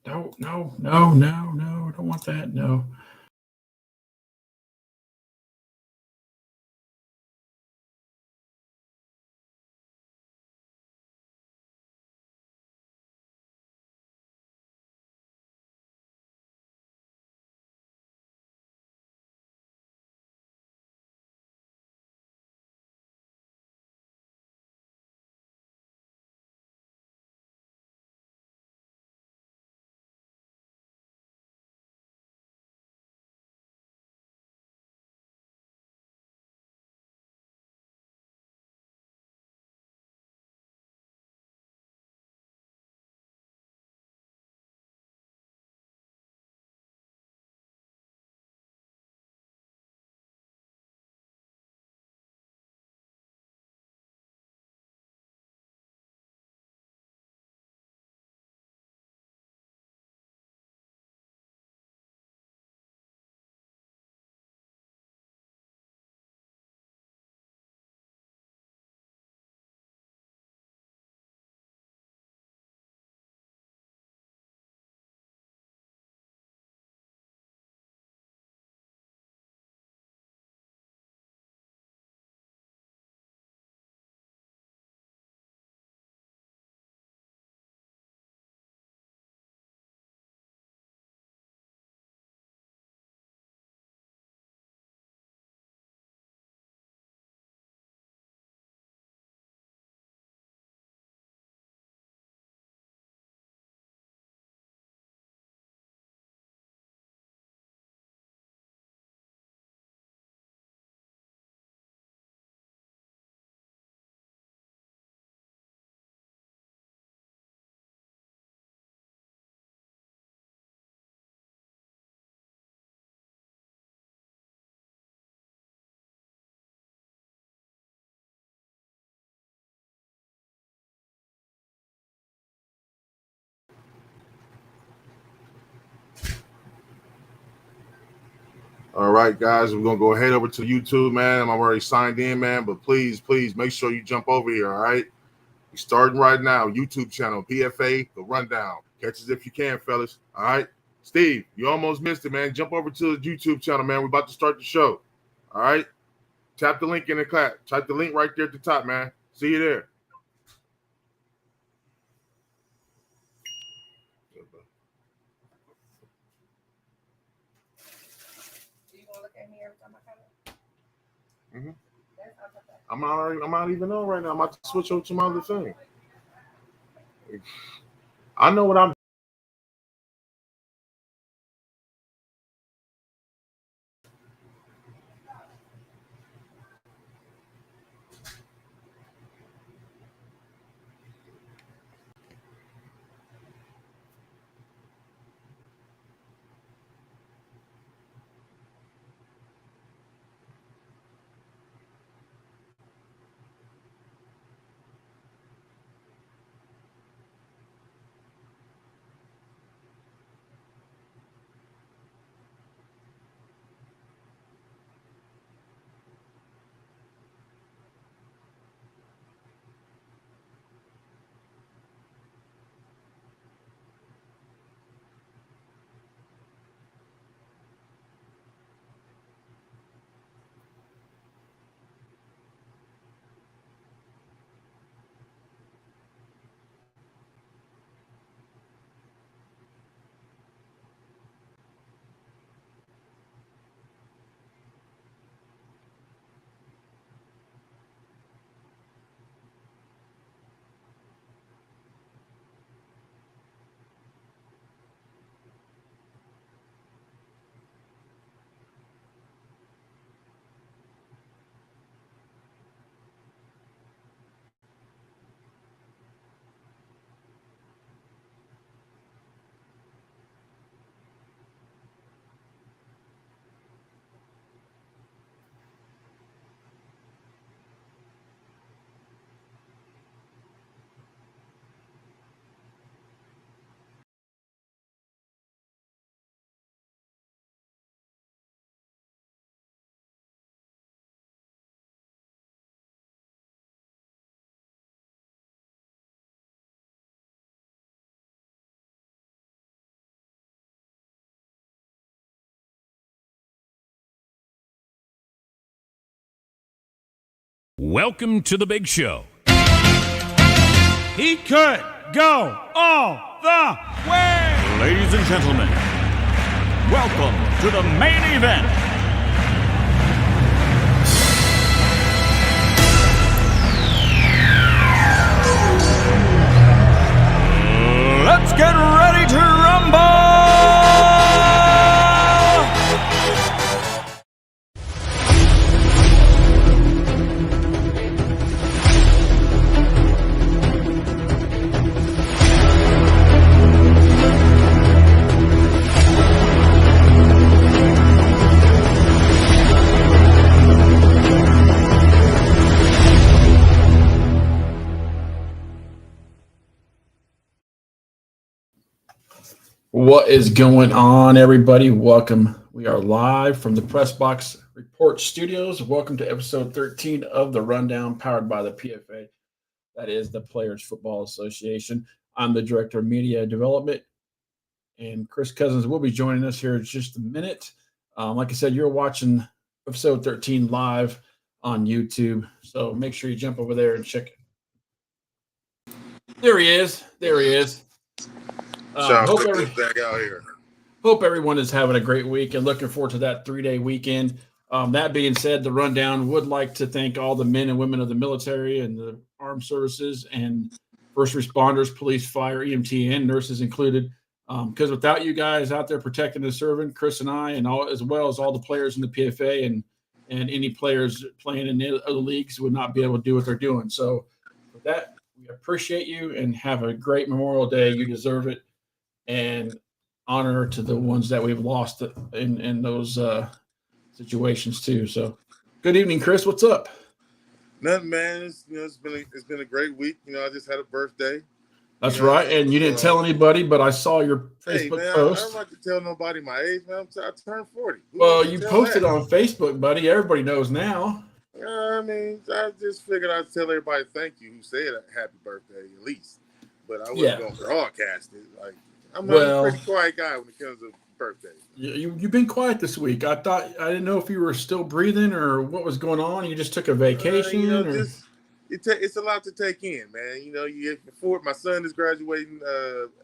No, no, no, no, no. I don't want that. No. All right, guys, we're gonna go ahead over to YouTube, man. I'm already signed in, man. But please, please make sure you jump over here. All right, we're starting right now. YouTube channel PFA The Rundown. Catch us if you can, fellas. All right, Steve, you almost missed it, man. Jump over to the YouTube channel, man. We're about to start the show. All right, tap the link in the clap. Type the link right there at the top, man. See you there. Mm-hmm. I'm not even on right now. I'm about to switch over to my other thing. I know what I'm. Welcome to the big show. He could go all the way. Ladies and gentlemen, welcome to the main event. Let's get ready to rumble! What is going on, everybody? Welcome. We are live from the Press Box Report Studios. Welcome to episode 13 of the Rundown, powered by the PFA. That is the Players Football Association. I'm the Director of Media Development, and Chris Cousins will be joining us here in just a minute. Like I said, you're watching episode 13 live on YouTube, so make sure you jump over there and check it. There he is. Hope back out here. Hope everyone is having a great week and looking forward to that 3-day weekend. That being said, the Rundown would like to thank all the men and women of the military and the armed services and first responders, police, fire, EMT, and nurses included. Because without you guys out there protecting and serving, Chris and I, and all as well as all the players in the PFA and any players playing in the other leagues would not be able to do what they're doing. So with that, we appreciate you and have a great Memorial Day. You deserve it. And honor to the ones that we've lost in those situations too. So, good evening, Chris. What's up? Nothing, man. It's been a great week. I just had a birthday. That's right, and you didn't tell anybody, but I saw your Facebook post. I don't like to tell nobody my age, man. I turned 40. Well, you posted on Facebook, buddy. Everybody knows now. I just figured I'd tell everybody thank you who said happy birthday at least, but I wasn't going to broadcast it. I'm a pretty quiet guy when it comes to birthdays. You've been quiet this week. I didn't know if you were still breathing or what was going on. You just took a vacation. It's a lot to take in, man. My son is graduating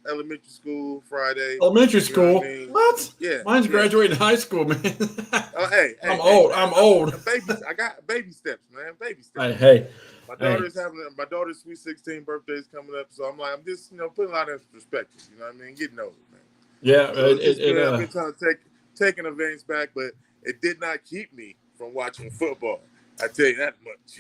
elementary school Friday. Elementary school? What? Yeah. Mine's graduating high school, man. Hey, I'm old. I got baby steps, man. Baby steps. Hey. My daughter's sweet 16 birthday is coming up, so I'm just putting a lot of perspective. You know what I mean? Getting older, man. Yeah, so I've been trying to take an advance back, but it did not keep me from watching football. I tell you that much.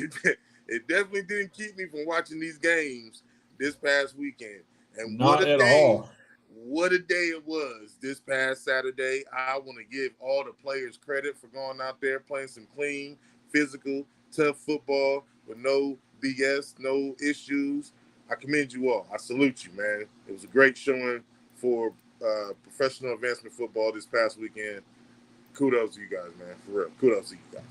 It definitely didn't keep me from watching these games this past weekend. And not at all. What a day it was this past Saturday. I want to give all the players credit for going out there playing some clean, physical, tough football with no BS, no issues. I commend you all. I salute you, man. It was a great showing for professional advancement football this past weekend. Kudos to you guys, man. For real. Kudos to you guys.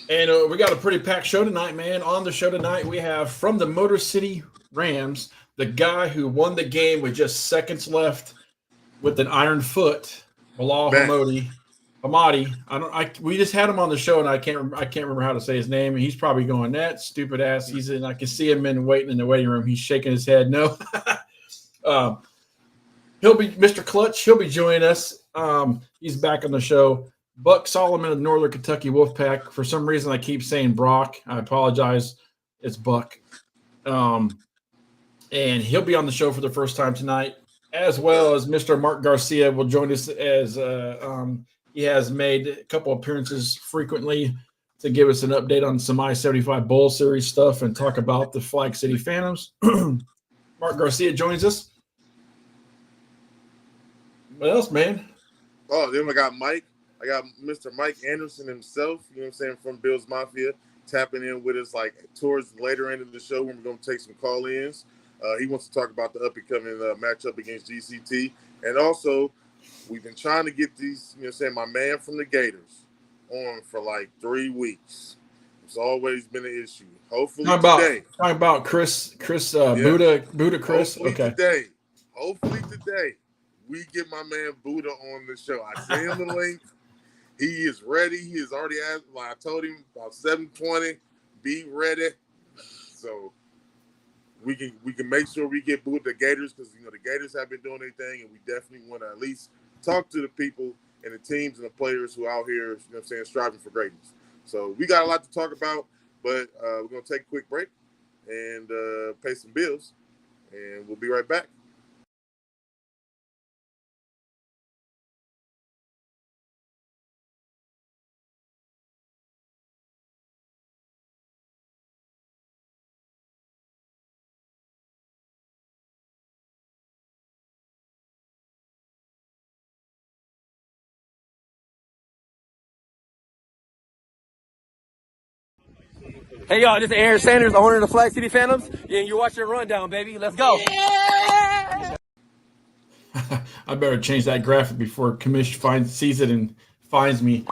And we got a pretty packed show tonight, man. On the show tonight, we have from the Motor City Rams, the guy who won the game with just seconds left with an iron foot, Bilal Hamadi. We just had him on the show, and I can't remember how to say his name. And he's probably going, that stupid ass. He's in. I can see him waiting in the waiting room. He's shaking his head. No. He'll be Mr. Clutch. He'll be joining us. He's back on the show. Buck Solomon of Northern Kentucky Wolfpack. For some reason, I keep saying Brock. I apologize. It's Buck. And he'll be on the show for the first time tonight, as well as Mr. Mark Garcia will join us as he has made a couple appearances frequently to give us an update on some I-75 Bowl Series stuff and talk about the Flag City Phantoms. Mark Garcia joins us. What else, man? Oh, then I got Mike. I got Mr. Mike Anderson himself, from Bills Mafia, tapping in with us towards the later end of the show when we're going to take some call-ins. He wants to talk about the up-and-coming matchup against GCT. And also, we've been trying to get these, my man from the Gators on for 3 weeks. It's always been an issue. Hopefully today. Talking about Chris Buddha Chris. Hopefully today we get my man Buddha on the show. I sent him the link. He is ready. He has already asked. I told him about 7:20. be ready. So we can make sure we get booed the Gators because the Gators have been doing their thing, and we definitely want to at least talk to the people and the teams and the players who are out here, striving for greatness. So we got a lot to talk about, but we're gonna take a quick break and pay some bills, and we'll be right back. Hey y'all, this is Aaron Sanders, owner of the Flag City Phantoms, and you're watching Rundown, baby. Let's go. I better change that graphic before Commish sees it and finds me.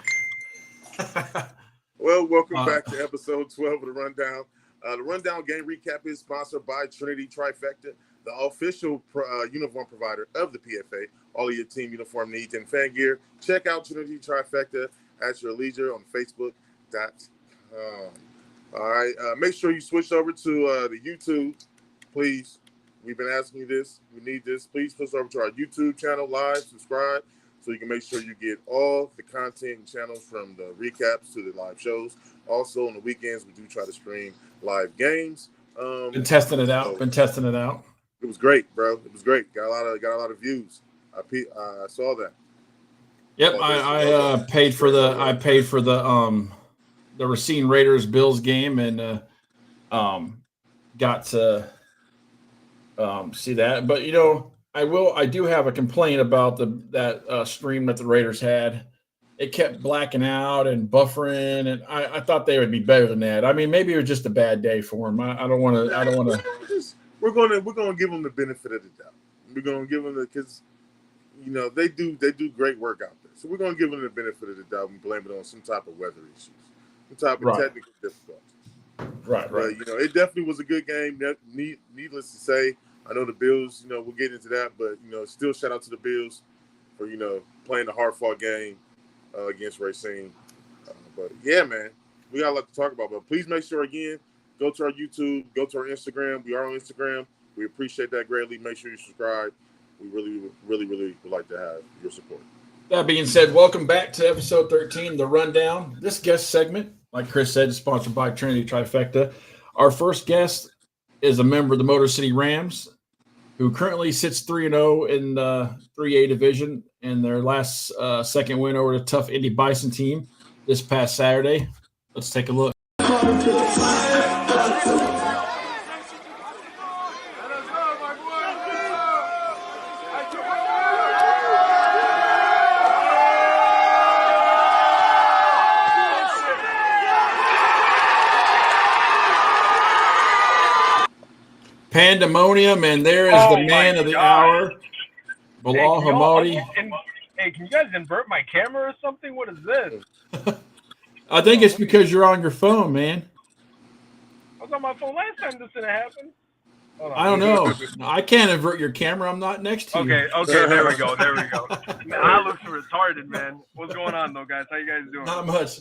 Well, welcome back to episode 12 of the Rundown. The Rundown game recap is sponsored by Trinity Trifecta, the official uniform provider of the PFA. All of your team uniform needs and fan gear. Check out Trinity Trifecta at your leisure on Facebook.com. All right, make sure you switch over to the YouTube, please. We've been asking you this. We need this. Please switch over to our YouTube channel live, subscribe, so you can make sure you get all the content and channels from the recaps to the live shows. Also, on the weekends, we do try to stream live games. Been testing it out. It was great, bro. It was great. Got a lot of views. I saw that. Yep, I paid for the Racine Raiders Bills game and got to see that. But I do have a complaint about that stream that the Raiders had. It kept blacking out and buffering, and I thought they would be better than that. I mean, maybe it was just a bad day for them. I don't want to. We're gonna give them the benefit of the doubt. We're gonna give them because they do great work out there. So we're gonna give them the benefit of the doubt and blame it on some type of weather issues. Type of technical difficulties. Right. It definitely was a good game. Needless to say, I know the Bills, we'll get into that, but, still shout out to the Bills for, playing the hard-fought game against Racine. But, yeah, man, we got a lot to talk about. But please make sure, again, go to our YouTube, go to our Instagram. We are on Instagram. We appreciate that greatly. Make sure you subscribe. We really, really, really would like to have your support. That being said, welcome back to episode 13, The Rundown. This guest segment, like Chris said, is sponsored by Trinity Trifecta. Our first guest is a member of the Motor City Rams, who currently sits 3-0 in the 3A division, and their last second win over the tough Indy Bison team this past Saturday. Let's take a look. Pandemonium, and there is the man of the hour, Bilal Hamadi. Hey, can you guys invert my camera or something? What is this? I think it's because you're on your phone, man. I was on my phone last time this didn't happen. I don't know. I can't invert your camera. I'm not next to you. Okay, there we go. Man, I look retarded, man. What's going on, though, guys? How you guys doing? Not much.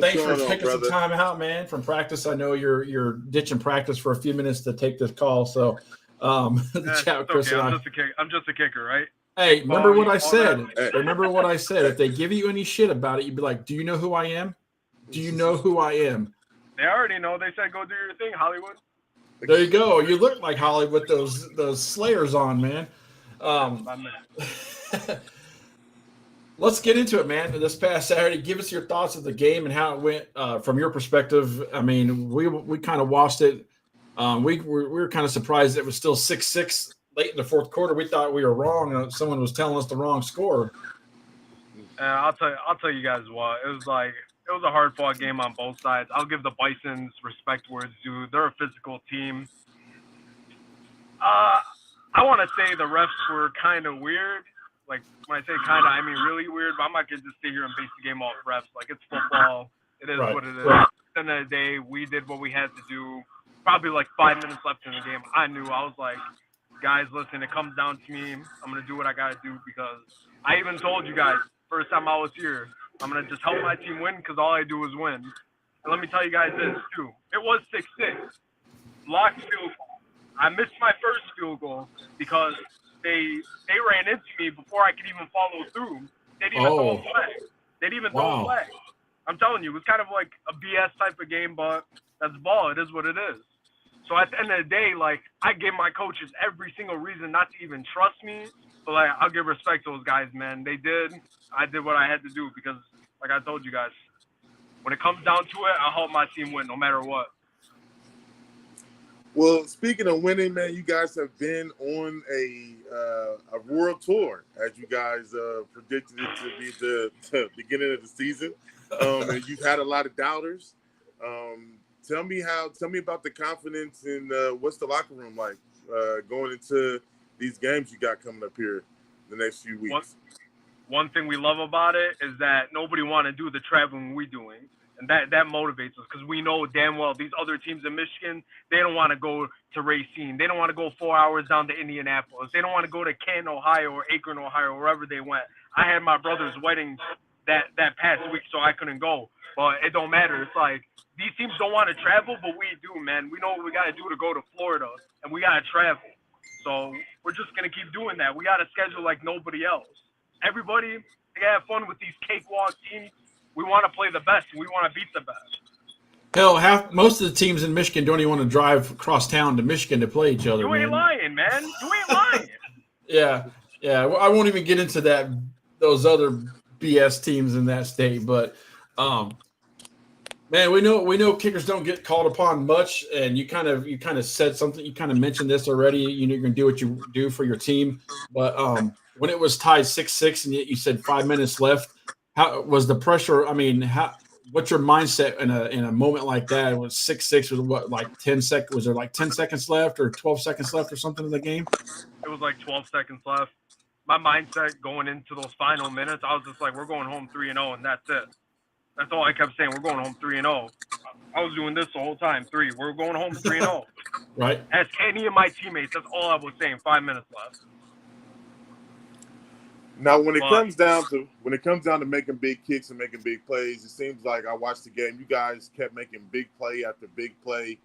Thanks for taking some time out, man, from practice. I know you're ditching practice for a few minutes to take this call. So, the chat with Chris and I. I'm just a kicker, right? Hey, remember what I said. Remember what I said. If they give you any shit about it, you'd be like, "Do you know who I am? Do you know who I am?" They already know. They said, "Go do your thing, Hollywood." There you go. You look like Hollywood with those Slayers on, man. Let's get into it, man. This past Saturday, give us your thoughts of the game and how it went from your perspective. I mean, we kind of watched it. We were kind of surprised it was still 6-6 late in the fourth quarter. We thought we were wrong. Someone was telling us the wrong score. I'll tell you guys what. It was a hard-fought game on both sides. I'll give the Bisons respect where it's due. They're a physical team. I want to say the refs were kind of weird. Like, when I say kind of, I mean really weird, but I'm not going to just sit here and base the game off refs. Like, it's football. It is what it is. At the end of the day, we did what we had to do. Probably like 5 minutes left in the game. I was like, guys, listen, it comes down to me. I'm going to do what I got to do because I even told you guys, first time I was here, I'm going to just help my team win because all I do is win. And let me tell you guys this too. It was 6-6. Locked field goal. I missed my first field goal because they ran into me before I could even follow through. They didn't even throw a flag. They didn't even throw a flag. I'm telling you, it was kind of like a BS type of game, but that's ball. It is what it is. So at the end of the day, like, I gave my coaches every single reason not to even trust me. But, like, I'll give respect to those guys, man. They did. I did what I had to do because, like I told you guys, when it comes down to it, I'll help my team win no matter what. Well, speaking of winning, man, you guys have been on a world tour, as you guys predicted it to be the beginning of the season. And you've had a lot of doubters. Tell me about the confidence in what's the locker room like going into these games you got coming up here the next few weeks. One thing we love about it is that nobody want to do the traveling we're doing. And that motivates us because we know damn well these other teams in Michigan, they don't want to go to Racine. They don't want to go 4 hours down to Indianapolis. They don't want to go to Canton, Ohio, or Akron, Ohio, wherever they went. I had my brother's wedding that past week, so I couldn't go. But it don't matter. It's like these teams don't want to travel, but we do, man. We know what we got to do to go to Florida, and we got to travel. So we're just going to keep doing that. We got to schedule like nobody else. Everybody, they got to have fun with these cakewalk teams. We want to play the best. We want to beat the best. Hell, most of the teams in Michigan don't even want to drive across town to Michigan to play each other. You ain't lying, man. You ain't lying. Yeah. Well, I won't even get into those other BS teams in that state, but man, we know kickers don't get called upon much, and you kind of said something. You kind of mentioned this already. You know, you're gonna do what you do for your team, but when it was tied 6-6, and you said 5 minutes left. How was the pressure? I mean, what's your mindset in a moment like that? It was 6-6. Was what, like 10 seconds? Was there like 10 seconds left or 12 seconds left or something in the game? It was like 12 seconds left. My mindset going into those final minutes, I was just like, we're going home 3-0, and that's it. That's all I kept saying. We're going home 3-0. I was doing this the whole time. We're going home 3-0. Right. Ask any of my teammates. That's all I was saying. 5 minutes left. Now, when it comes down to making big kicks and making big plays, it seems like I watched the game. You guys kept making big play after big play.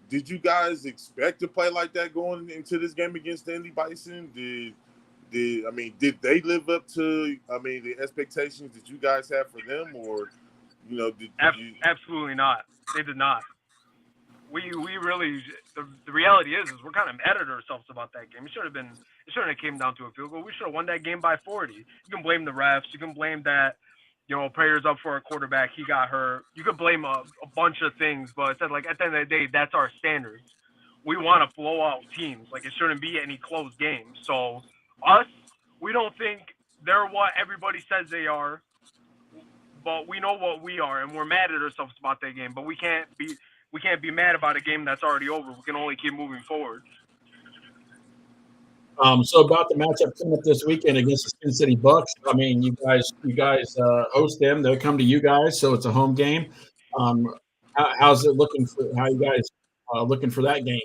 Did you guys expect to play like that going into this game against the Indy Bison? Did they live up to the expectations that you guys had for them, or absolutely not. They did not. We really the reality is we're kind of mad at ourselves about that game. It shouldn't have came down to a field goal. We should have won that game by 40. You can blame the refs. You can blame that, prayers up for our quarterback. He got hurt. You could blame a bunch of things, but it's like at the end of the day, that's our standards. We want to blow out teams. Like, it shouldn't be any close games. So us, we don't think they're what everybody says they are, but we know what we are, and we're mad at ourselves about that game. But we can't be mad about a game that's already over. We can only keep moving forward. So about the matchup coming up this weekend against the Sin City Bucks. I mean, you guys host them. They'll come to you guys, so it's a home game. How's it looking for? How you guys looking for that game?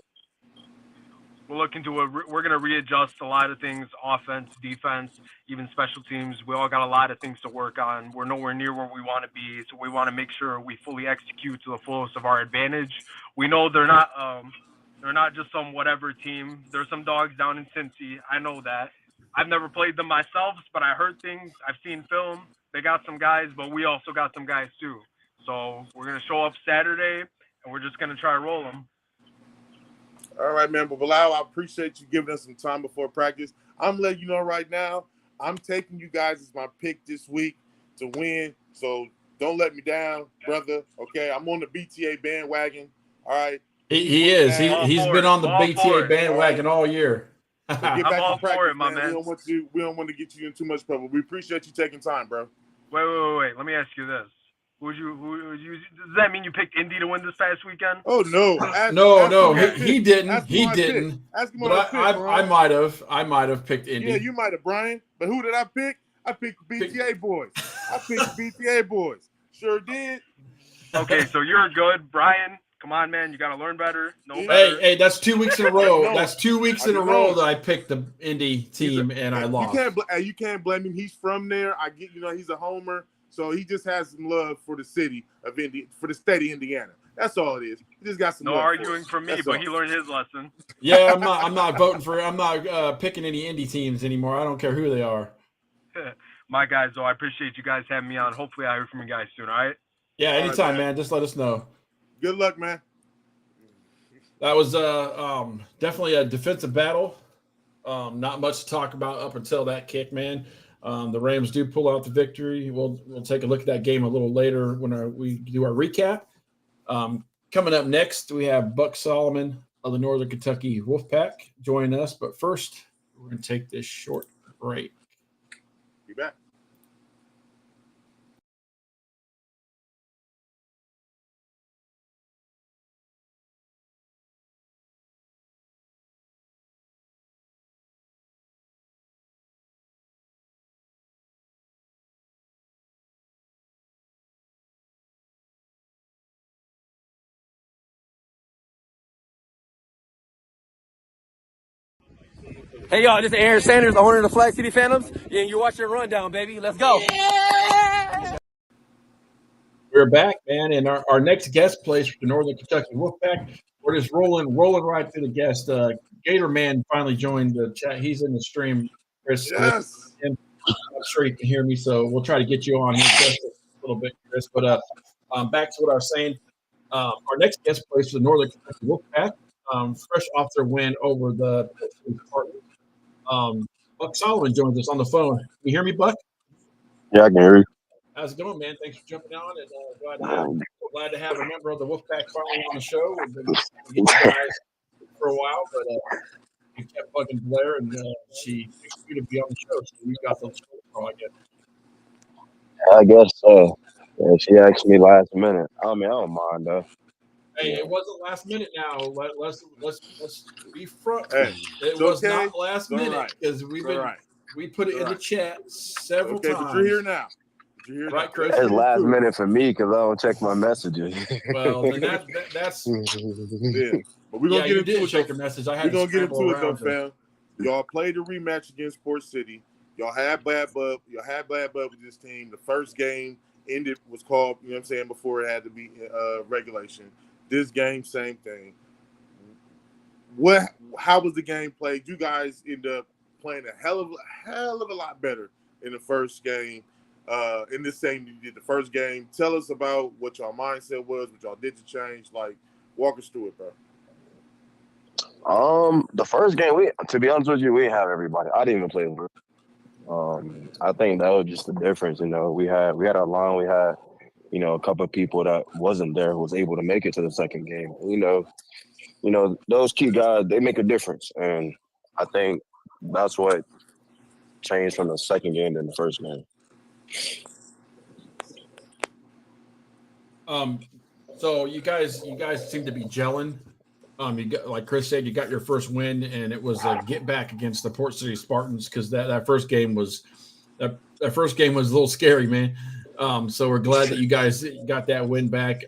We're looking to we're going to readjust a lot of things: offense, defense, even special teams. We all got a lot of things to work on. We're nowhere near where we want to be, so we want to make sure we fully execute to the fullest of our advantage. We know they're not just some whatever team. There's some dogs down in Cincy. I know that. I've never played them myself, but I heard things. I've seen film. They got some guys, but we also got some guys too. So we're going to show up Saturday, and we're just going to try to roll them. All right, man. But Bilal, I appreciate you giving us some time before practice. I'm letting you know right now, I'm taking you guys as my pick this week to win. So don't let me down, brother. Okay, I'm on the BTA bandwagon. All right. He is. He's been on the BTA bandwagon all year. So get back I'm to practice, for it, my man. We don't want to get you in too much trouble. We appreciate you taking time, bro. Wait. Let me ask you this. Does that mean you picked Indy to win this past weekend? Oh no, no, he didn't. He didn't. Ask him but I might have picked Indy. Yeah, you might have, Brian. But who did I pick? I picked BTA boys. I picked BTA boys. Sure did. Okay, so you're good, Brian. Come on, man. You got to learn better. Better. Hey, that's 2 weeks in a row. That's 2 weeks in a row that I picked the Indy team and I lost. You can't blame him. He's from there. I get, he's a homer. So he just has some love for the city of for the state of Indiana. That's all it is. He just got some No love arguing for from me, That's but all. he learned his lesson. Yeah, I'm not voting for. I'm not picking any Indy teams anymore. I don't care who they are. My guys, though, I appreciate you guys having me on. Hopefully, I hear from you guys soon. All right. Yeah, All right, anytime, man. Just let us know. Good luck, man. That was definitely a defensive battle. Not much to talk about up until that kick, man. The Rams do pull out the victory. We'll take a look at that game a little later when we do our recap. Coming up next, we have Buck Solomon of the Northern Kentucky Wolfpack joining us. But first, we're going to take this short break. Be back. Hey, y'all, this is Aaron Sanders, owner of the Flag City Phantoms. Yeah, you're watching a rundown, baby. Let's go. We're back, man, and our next guest plays for the Northern Kentucky Wolfpack. We're just rolling right through the guest. Gator Man finally joined the chat. He's in the stream, Chris. Yes. I'm sure you can hear me, so we'll try to get you on here just a little bit, Chris. But back to what I was saying. Our next guest plays for the Northern Kentucky Wolfpack, fresh off their win over the Spartans. Buck Solomon joins us on the phone. Can you hear me, Buck? Yeah, I can hear you. How's it going, man? Thanks for jumping on, and glad to have a member of the Wolfpack finally on the show. We've been getting you guys for a while, but we kept bugging Blair, and she picked you to be on the show, so we got the show, I guess. I guess so. Yeah, she asked me last minute. I mean, I don't mind though. Hey, it wasn't last minute. Now let's be front. Hey, it was not last minute because we put it in the chat several times. But you're here now. Right, Chris? It's last minute for me because I don't check my messages. Well, then that's yeah. But we're gonna get into it. Check your message. We're gonna get into it though, fam. Y'all played the rematch against Port City. Y'all had bad blood. With this team. The first game was called, you know what I'm saying, before it had to be regulation. This game, same thing. How was the game played? You guys ended up playing a hell of a lot better in the first game. In this same, you did the first game. Tell us about what your mindset was, what y'all did to change. Like, walk us through it, bro. The first game, to be honest with you, we didn't have everybody. I didn't even play with. I think that was just the difference. You know, we had a line. We had, you know, a couple of people that wasn't there who was able to make it to the second game. You know, those key guys, they make a difference, and I think that's what changed from the second game than the first game. So you guys seem to be gelling. You got, like Chris said, you got your first win, and it was a get back against the Port City Spartans because that first game was a little scary, man. So we're glad that you guys got that win back.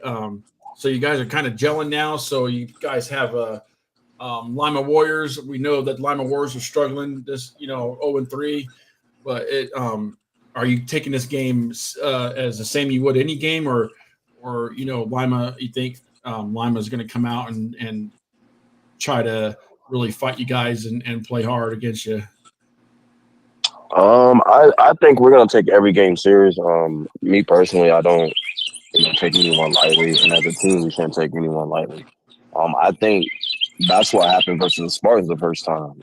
So you guys are kind of gelling now. So you guys have Lima Warriors. We know that Lima Warriors are struggling this, 0-3, but are you taking this game as the same you would any game, or Lima? You think Lima is going to come out and try to really fight you guys and play hard against you? I think we're gonna take every game serious. Me personally, I don't take anyone lightly, and as a team, we can't take anyone lightly. I think that's what happened versus the Spartans the first time.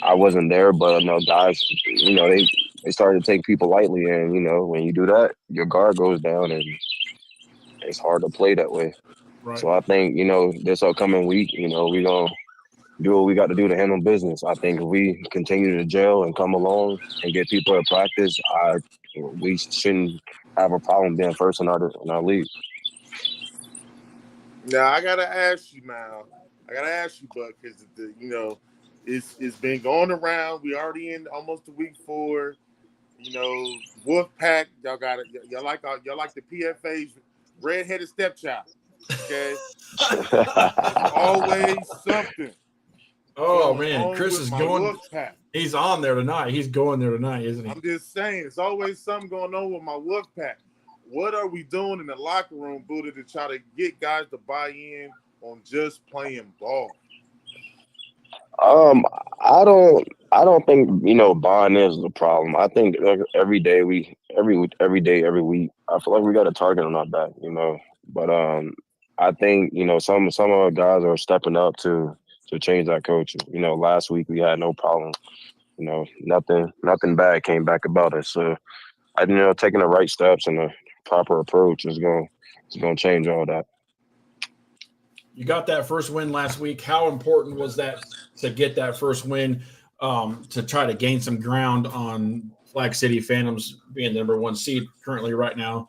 I wasn't there, but guys, they started to take people lightly, and when you do that, your guard goes down, and it's hard to play that way. Right. So I think this upcoming week, we're gonna do what we got to do to handle business. I think if we continue to gel and come along and get people at practice, we shouldn't have a problem being first in our league. Now I gotta ask you, Buck, because it's been going around. We already in almost to week 4. Wolfpack, y'all like the PFA's redheaded stepchild. Okay, always something. Oh, Going man. on Chris with is my going. Wolf Pack. He's on there tonight. He's going there tonight, isn't he? I'm just saying, it's always something going on with my Wolf Pack. What are we doing in the locker room, Buddha, to try to get guys to buy in on just playing ball? I don't think buying is the problem. I think every day, every week, I feel like we got a target on our back, But I think some of our guys are stepping up to change that culture. Last week we had no problem. Nothing bad came back about it. So I taking the right steps and the proper approach is gonna change all that. You got that first win last week. How important was that to get that first win to try to gain some ground on Flag City Phantoms being the number 1 seed currently right now?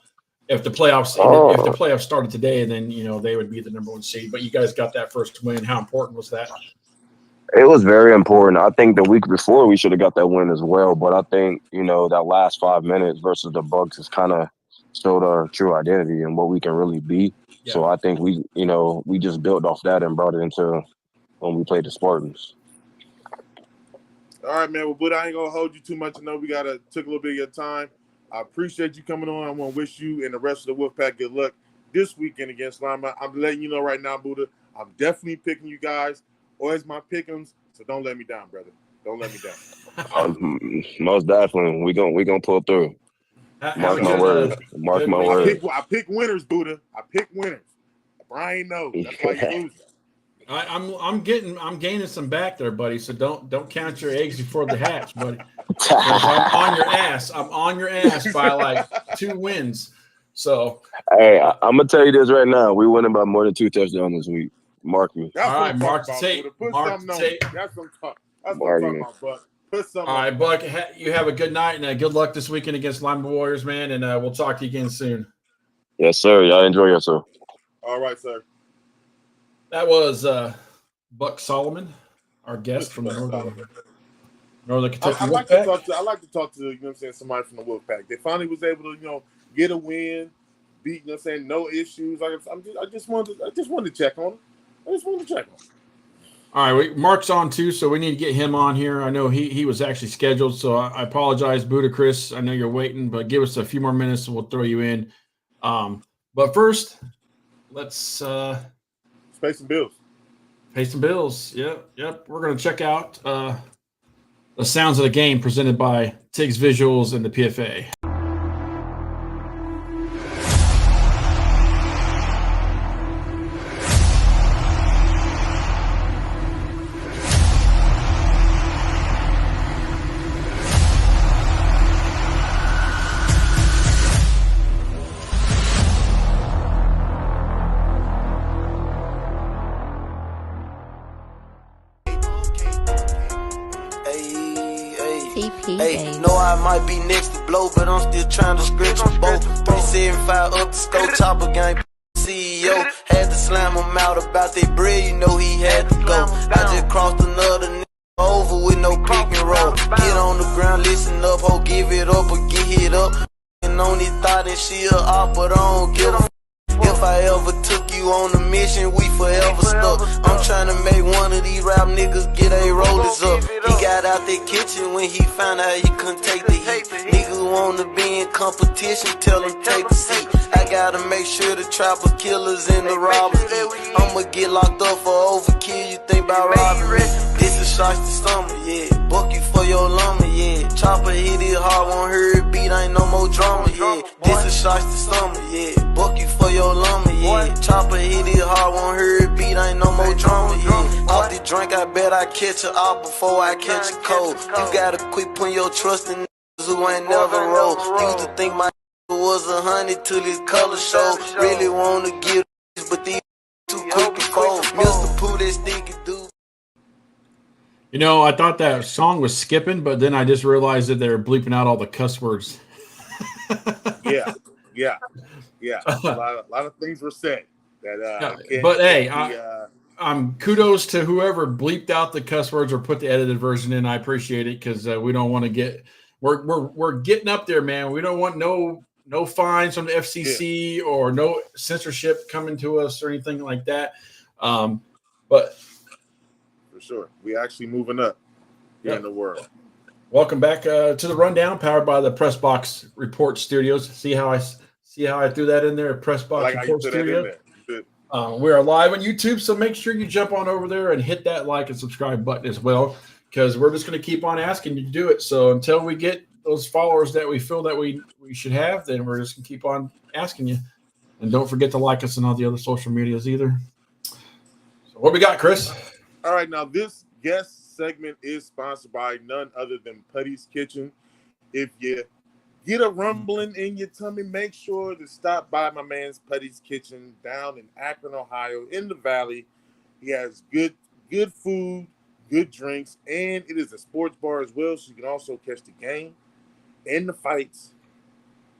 If the playoffs started today, then they would be the number 1 seed. But you guys got that first win. How important was that? It was very important. I think the week before we should have got that win as well. But I think that last 5 minutes versus the Bucks has kind of showed our true identity and what we can really be. Yeah. So I think we just built off that and brought it into when we played the Spartans. All right, man. Well, but I ain't gonna hold you too much. I know we took a little bit of your time. I appreciate you coming on. I want to wish you and the rest of the Wolfpack good luck this weekend against Lima. I'm letting you know right now, Buddha, I'm definitely picking you guys. Always my pick'ems, so don't let me down, brother. Don't let me down. Most definitely, we gonna pull through. Mark my words. Mark my words. I pick winners, Buddha. I pick winners. Brian knows. That's why you lose. I'm gaining some back there, buddy. So don't count your eggs before the hatch, buddy. I'm on your ass. I'm on your ass by like 2 wins. So hey, I'm gonna tell you this right now. We winning by more than 2 touchdowns this week. Mark me. That's all right, mark the tape. Mark the tape. That's what I'm talking about, Buck. Put something. All right, Buck. You have a good night and good luck this weekend against Lima Warriors, man. And we'll talk to you again soon. Yes, sir. Y'all enjoy yourself. All right, sir. That was Buck Solomon, our guest from the Northern Kentucky I like to talk to somebody from the Wolfpack. They finally was able to get a win, beat no issues. I just wanted to check on him. All right, Mark's on too, so we need to get him on here. I know he was actually scheduled, so I apologize, Buddha Chris. I know you're waiting, but give us a few more minutes and we'll throw you in. But first, let's pay some bills. Pay some bills. Yep. We're going to check out the sounds of the game presented by Tiggs Visuals and the PFA. Hey, know I might be next to blow, but I'm still trying to stretch them both. 375 up the scope, chopper gang CEO. Had to slam him out about that bread, he had to go. I just crossed another nigga over with no pick and roll. Get on the ground, listen up, ho, give it up or get hit up. And only thought that she a op, but I don't give a if I ever took you on a mission, we forever stuck. I'm trying to make one of these rap niggas get a rollers up. He got out the kitchen when he found out he couldn't take the heat. Niggas wanna be in competition, tell him take a seat. I gotta make sure the trapper killers and the robbers eat. I'ma get locked up for overkill, you think about robbery. This is shots to summer, yeah. Buck you for your lumber, yeah. Chopper hit it hard, won't hear it beat, ain't no more drama, yeah. This is shots to summer, yeah. Buck you for your lumber, yeah. Chopper hit it hard, won't hear it beat, ain't no more drama, yeah. Off the drink, I bet I catch it out before I catch a cold. You gotta quit putting your trust in niggas who ain't never roll. Used to think my was 100 till his color show. Really wanna get but these too quick to fold. Mr. Pooh, that stinky dude. I thought that song was skipping, but then I just realized that they were bleeping out all the cuss words. Yeah. A lot of things were said. But hey, kudos to whoever bleeped out the cuss words or put the edited version in. I appreciate it because we don't want to get we're getting up there, man. We don't want no fines from the FCC or no censorship coming to us or anything like that. But sure. We actually moving up Yep. in the world. Welcome back to the Rundown, powered by the Press Box Report Studios. See how I threw that in there? Press I Box like how you Report put that in Studio. there. Good. We are live on YouTube, so make sure you jump on over there and hit that like and subscribe button as well, because we're just going to keep on asking you to do it. So until we get those followers that we feel that we should have, then we're just going to keep on asking you. And don't forget to like us on all the other social medias either. So what we got, Chris? All right, now this guest segment is sponsored by none other than Putty's Kitchen. If you get a rumbling in your tummy, make sure to stop by my man's Putty's Kitchen down in Akron, Ohio, in the Valley. He has good food, good drinks, and it is a sports bar as well, so you can also catch the game and the fights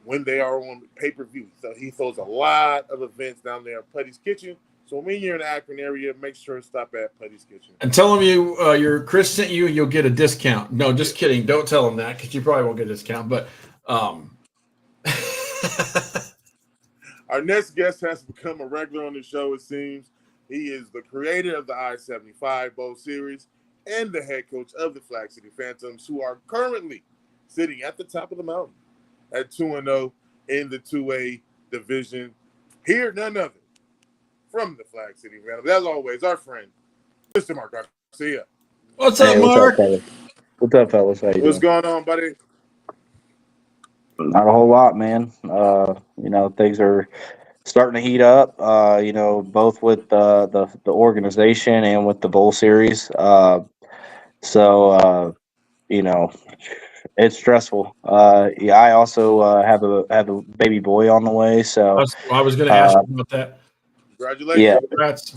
when they are on pay-per-view. So he throws a lot of events down there at Putty's Kitchen. So when you're in the Akron area, make sure to stop at Putty's Kitchen. And tell them your Chris sent you, you'll get a discount. No, just kidding. Don't tell them that, because you probably won't get a discount. But our next guest has become a regular on the show, it seems. He is the creator of the I-75 Bowl Series and the head coach of the Flag City Phantoms, who are currently sitting at the top of the mountain at 2-0 in the 2A division. Here, none other from the Flag City Phantoms, as always, our friend, Mr. Mark Garcia. What's up, Mark? What's up, fellas? How you What's doing? going on, buddy? Not a whole lot, man. Things are starting to heat up. Both with the organization and with the bowl series. It's stressful. I also have a baby boy on the way. So I was going to ask you about that. Congratulations. Yeah. Congrats.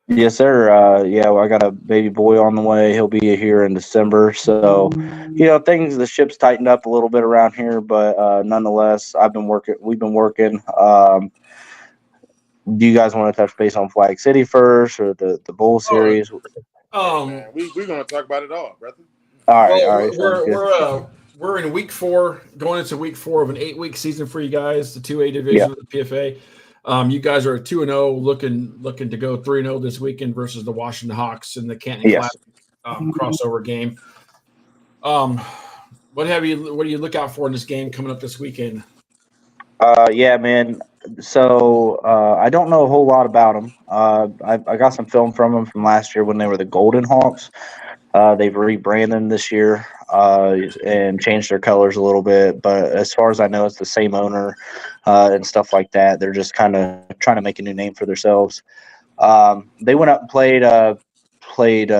Yes, sir. I got a baby boy on the way. He'll be here in December. So, the ship's tightened up a little bit around here, but nonetheless, we've been working. Do you guys want to touch base on Flag City first, or the bowl series? Man, we're going to talk about it all, brother. All right. We're in week 4, going into week 4 of an 8-week season for you guys, the 2A division of the PFA. You guys are 2-0, looking to go 3-0 this weekend versus the Washington Hawks in the Canton Classic crossover game. What do you look out for in this game coming up this weekend? Man. So I don't know a whole lot about them. I got some film from them from last year when they were the Golden Hawks. They've rebranded them this year and changed their colors a little bit. But as far as I know, it's the same owner and stuff like that. They're just kind of trying to make a new name for themselves. They went up and played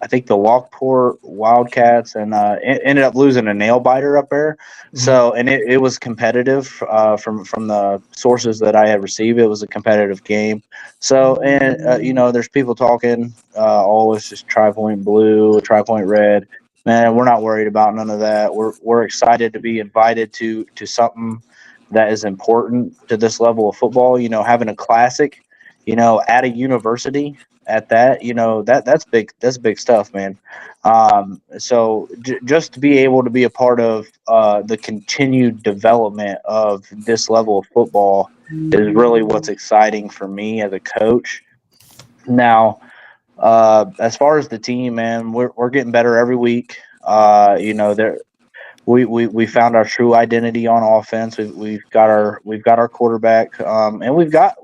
I think the Lockport Wildcats, and ended up losing a nail biter up there. So, and it was competitive from the sources that I had received. It was a competitive game. So, and there's people talking always just Tri-Point blue, Tri-Point red. Man, we're not worried about none of that. We're excited to be invited to something that is important to this level of football. Having a classic, at a university. At that, that's big. That's big stuff, man. So just to be able to be a part of the continued development of this level of football is really what's exciting for me as a coach. Now, as far as the team, man, we're getting better every week. We found our true identity on offense. We've got our quarterback, and we've got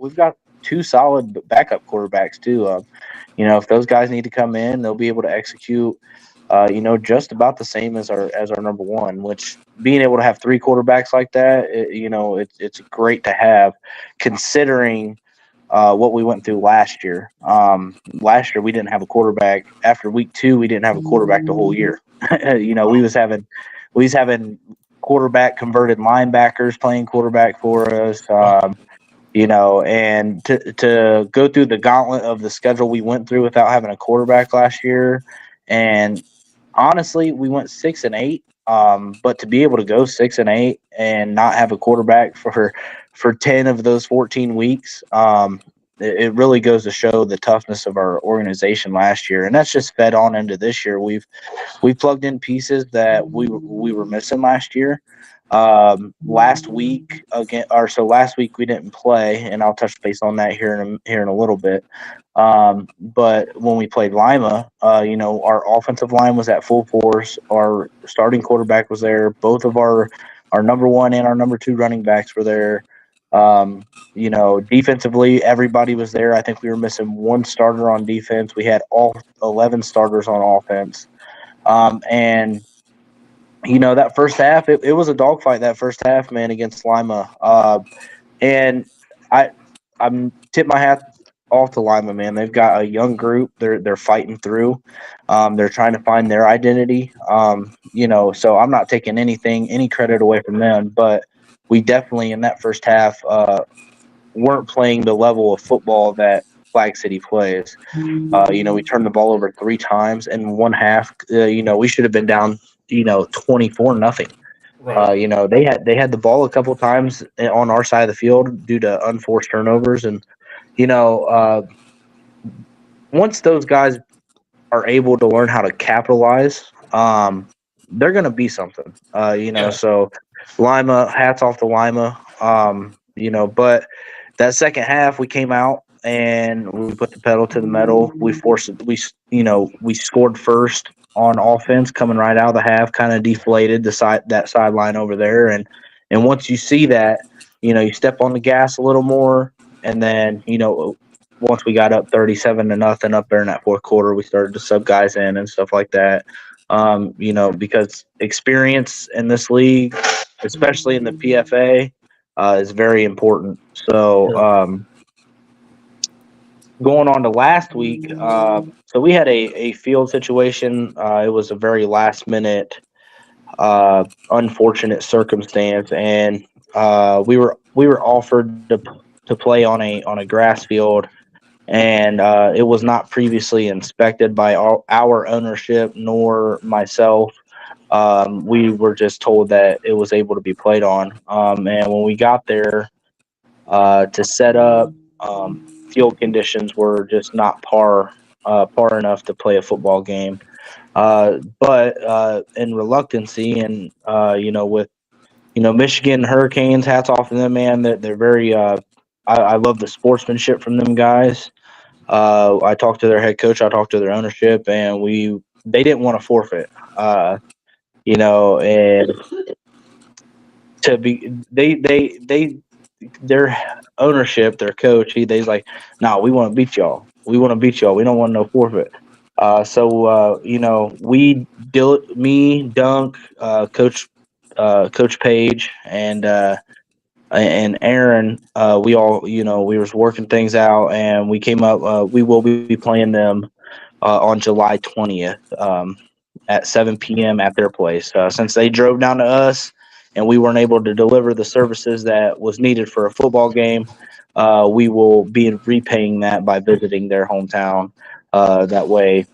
2 solid backup quarterbacks too. If those guys need to come in, they'll be able to execute, just about the same as our number one, which being able to have 3 quarterbacks like that, it's great to have considering what we went through last year. Last year we didn't have a quarterback. After week 2, we didn't have a quarterback the whole year. We was having quarterback converted linebackers playing quarterback for us. And to go through the gauntlet of the schedule we went through without having a quarterback last year. And honestly, we went 6-8. But to be able to go 6-8 and not have a quarterback for 10 of those 14 weeks, it really goes to show the toughness of our organization last year, and that's just fed on into this year. We've plugged in pieces that we were missing last year. Last week we didn't play, and I'll touch base on that here in a little bit. But when we played Lima, our offensive line was at full force. Our starting quarterback was there. Both of our number one and our number two running backs were there. Defensively, everybody was there. I think we were missing one starter on defense. We had all 11 starters on offense. That first half, it was a dogfight that first half, man, against Lima. And I'm tip my hat off to Lima, man. They've got a young group. They're fighting through. They're trying to find their identity. So I'm not taking any credit away from them, but we definitely in that first half weren't playing the level of football that Flag City plays. We turned the ball over 3 times in one half. We should have been down 24-0. Right. They had the ball a couple times on our side of the field due to unforced turnovers, and once those guys are able to learn how to capitalize, they're going to be something. So Lima, hats off to Lima. But that second half we came out and we put the pedal to the metal. We scored first on offense coming right out of the half, kind of deflated that sideline over there. And once you see that, you step on the gas a little more. And then, once we got up 37-0 up there in that fourth quarter, we started to sub guys in and stuff like that. Because experience in this league, especially in the PFA, is very important. So, going on to last week, so we had a field situation. It was a very last minute, unfortunate circumstance, and we were offered to play on a grass field, and it was not previously inspected by our ownership nor myself. We were just told that it was able to be played on, and when we got there to set up, field conditions were just not par enough to play a football game. But in reluctancy and with Michigan Hurricanes, hats off to them, man. They're very I love the sportsmanship from them guys. I talked to their head coach, I talked to their ownership, and they didn't want to forfeit. And to be their ownership, their coach, he's like, "No, we want to beat y'all. We want to beat y'all. We don't want no forfeit." Me, Dunk, Coach Page, and Aaron, we all, we was working things out, and we came up. We will be playing them on July 20th at 7 p.m. at their place. Since they drove down to us, and we weren't able to deliver the services that was needed for a football game, we will be repaying that by visiting their hometown. That way,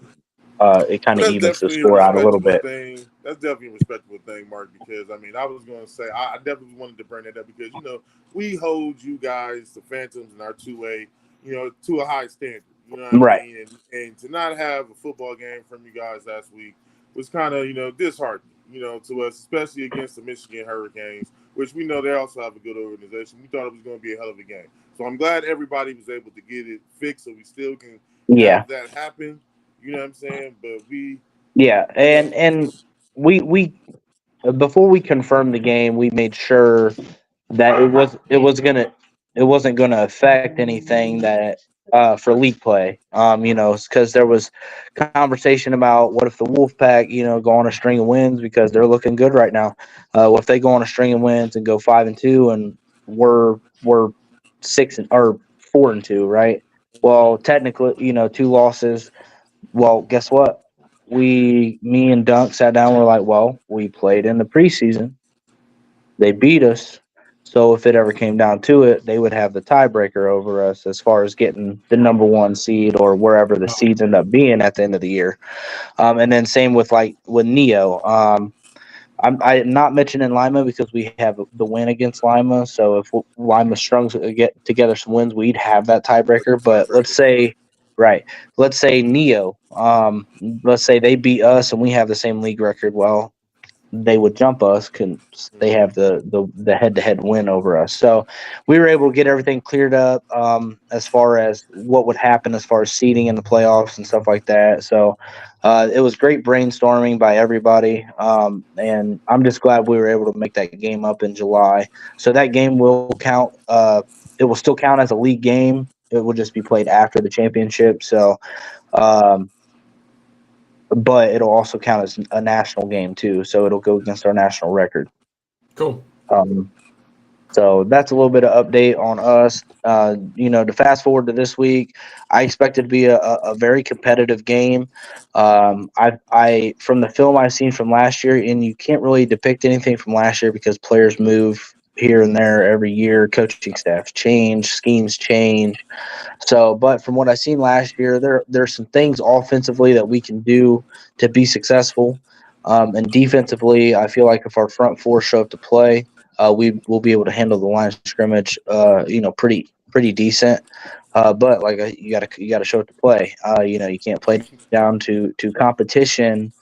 it kind of evens the score out a little bit. That's definitely a respectable thing, Mark, because, I was going to say, I definitely wanted to bring that up because, we hold you guys, the Phantoms and our 2A, to a high standard. You know what I mean? And to not have a football game from you guys last week was kind of, disheartening, to us, especially against the Michigan Hurricanes, which we know they also have a good organization. We thought it was going to be a hell of a game. So I'm glad everybody was able to get it fixed so we still can have that happen. You know what I'm saying? But and we before we confirmed the game, we made sure that it wasn't gonna affect anything that for league play. Because there was conversation about what if the Wolfpack, go on a string of wins because they're looking good right now. What if they go on a string of wins and go 5-2 and we're 4-2, right? Well, technically, 2 losses. Well, guess what? Me and Dunk sat down. We're like, well, we played in the preseason. They beat us. So if it ever came down to it, they would have the tiebreaker over us as far as getting the number 1 seed or wherever the seeds end up being at the end of the year. And then same with Neo. I'm not mentioning Lima because we have the win against Lima. So if Lima strungs get together some wins, we'd have that tiebreaker. But let's say Neo. Let's say they beat us and we have the same league record. Well, they would jump us because they have the head-to-head win over us. So we were able to get everything cleared up as far as what would happen as far as seeding in the playoffs and stuff like that. So it was great brainstorming by everybody, and I'm just glad we were able to make that game up in July. So that game will count. It will still count as a league game. It will just be played after the championship. So but it'll also count as a national game too, so it'll go against our national record. Cool. So that's a little bit of update on us. To fast forward to this week, I expect it to be a very competitive game. I from the film I've seen from last year, and you can't really depict anything from last year because players move here and there every year, coaching staffs change, schemes change. So, but from what I've seen last year, there's some things offensively that we can do to be successful. And defensively, I feel like if our front four show up to play, we will be able to handle the line of scrimmage, pretty decent. But like you gotta show up to play. You can't play down to competition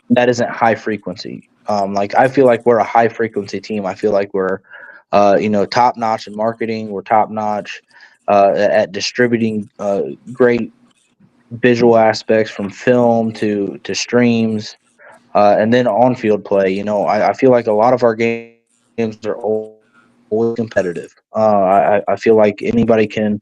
that isn't high frequency. I feel like we're a high frequency team. I feel like we're, top notch in marketing. We're top notch at distributing great visual aspects from film to streams, and then on field play. I feel like a lot of our games are always competitive. I feel like anybody can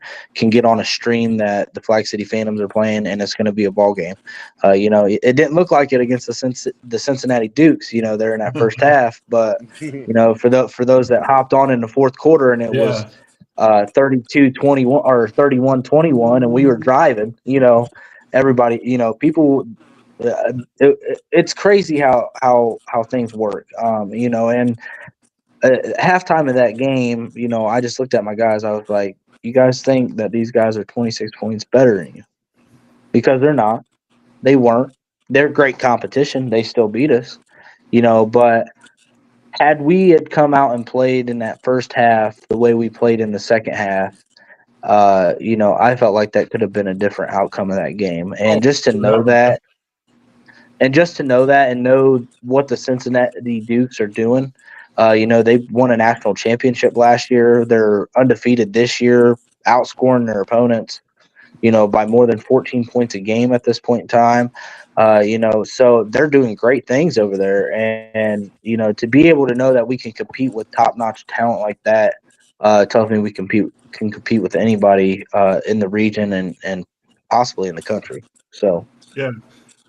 get on a stream that the Flag City Phantoms are playing, and it's going to be a ball game. It didn't look like it against the Cincinnati Dukes. There in that first half, but for those that hopped on in the fourth quarter, and it was 32-21 or 31-21, and we were driving. Everybody. People. It's crazy how things work. And. At halftime of that game, I just looked at my guys. I was like, you guys think that these guys are 26 points better than you? Because they're not. They weren't. They're great competition. They still beat us, but had we come out and played in that first half the way we played in the second half, I felt like that could have been a different outcome of that game. And just to know that, and know what the Cincinnati Dukes are doing. They won a national championship last year. They're undefeated this year, outscoring their opponents, by more than 14 points a game at this point in time. So they're doing great things over there. And to be able to know that we can compete with top-notch talent like that tells me we can compete with anybody in the region and possibly in the country. So, yeah.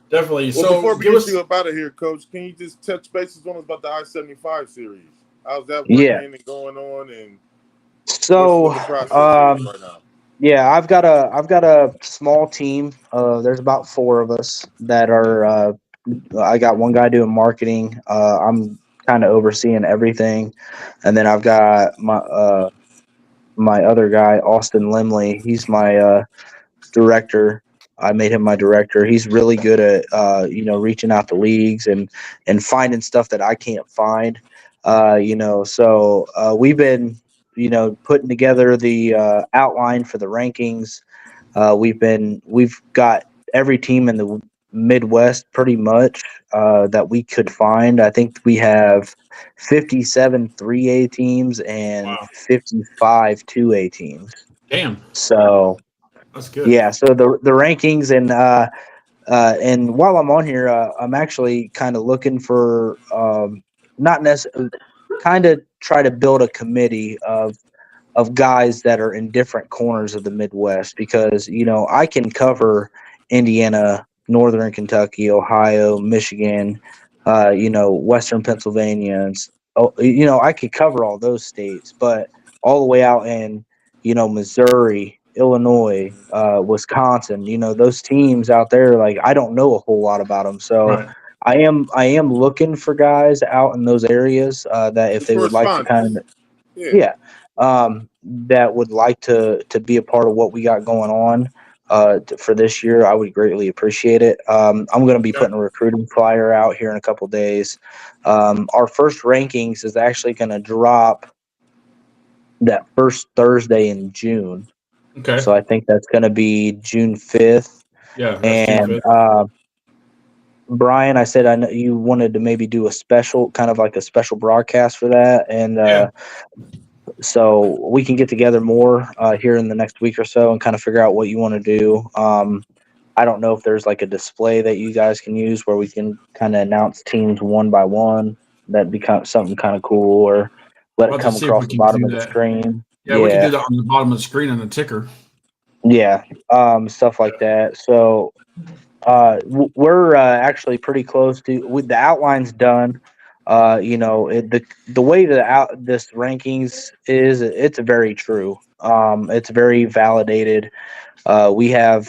Definitely. Well, so before we get you up out of here, Coach, can you just touch bases on us about the I-75 series? How's that working and going on? And so, what's the process right now? Yeah, I've got a small team. There's about 4 of us that are. I got one guy doing marketing. I'm kind of overseeing everything, and then I've got my other guy, Austin Limley. He's my director. I made him my director. He's really good at reaching out to leagues and finding stuff that I can't find. So we've been putting together the outline for the rankings. We've got every team in the Midwest pretty much that we could find. I think we have 57 3A teams and 55 2A teams. Damn. So that's good. Yeah. So the rankings and while I'm on here, I'm actually kind of looking for not necessarily kind of try to build a committee of guys that are in different corners of the Midwest because I can cover Indiana, Northern Kentucky, Ohio, Michigan, Western Pennsylvania, and I could cover all those states, but all the way out in Missouri, Illinois, Wisconsin, those teams out there, like I don't know a whole lot about them. So right. I am looking for guys out in those areas that if they would like to kind of that would like to be a part of what we got going on. for this year, I would greatly appreciate it. I'm going to be putting a recruiting flyer out here in a couple days. Our first rankings is actually going to drop that first Thursday in June. Okay. So I think that's going to be June 5th. Yeah. And Brian, I said I know you wanted to maybe do a special, kind of like a special broadcast for that, and so we can get together more here in the next week or so and kind of figure out what you want to do. I don't know if there's like a display that you guys can use where we can kind of announce teams one by one. That'd be something kind of cool, or let it come across the bottom of the screen. Yeah, we can do that on the bottom of the screen on the ticker. Yeah, stuff like that. So we're actually pretty close to with the outlines done. The way that this rankings is, it's very true. It's very validated. We are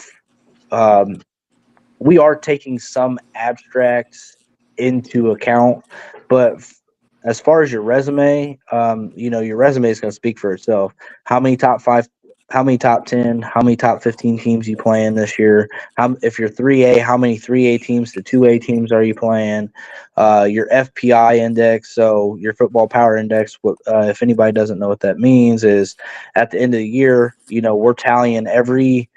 taking some abstracts into account, but as far as your resume, your resume is going to speak for itself. How many top 5, how many top 10, how many top 15 teams you playing this year? If you're 3A, how many 3A teams to 2A teams are you playing? Your FPI index, so your football power index. If anybody doesn't know what that means, is at the end of the year, we're tallying every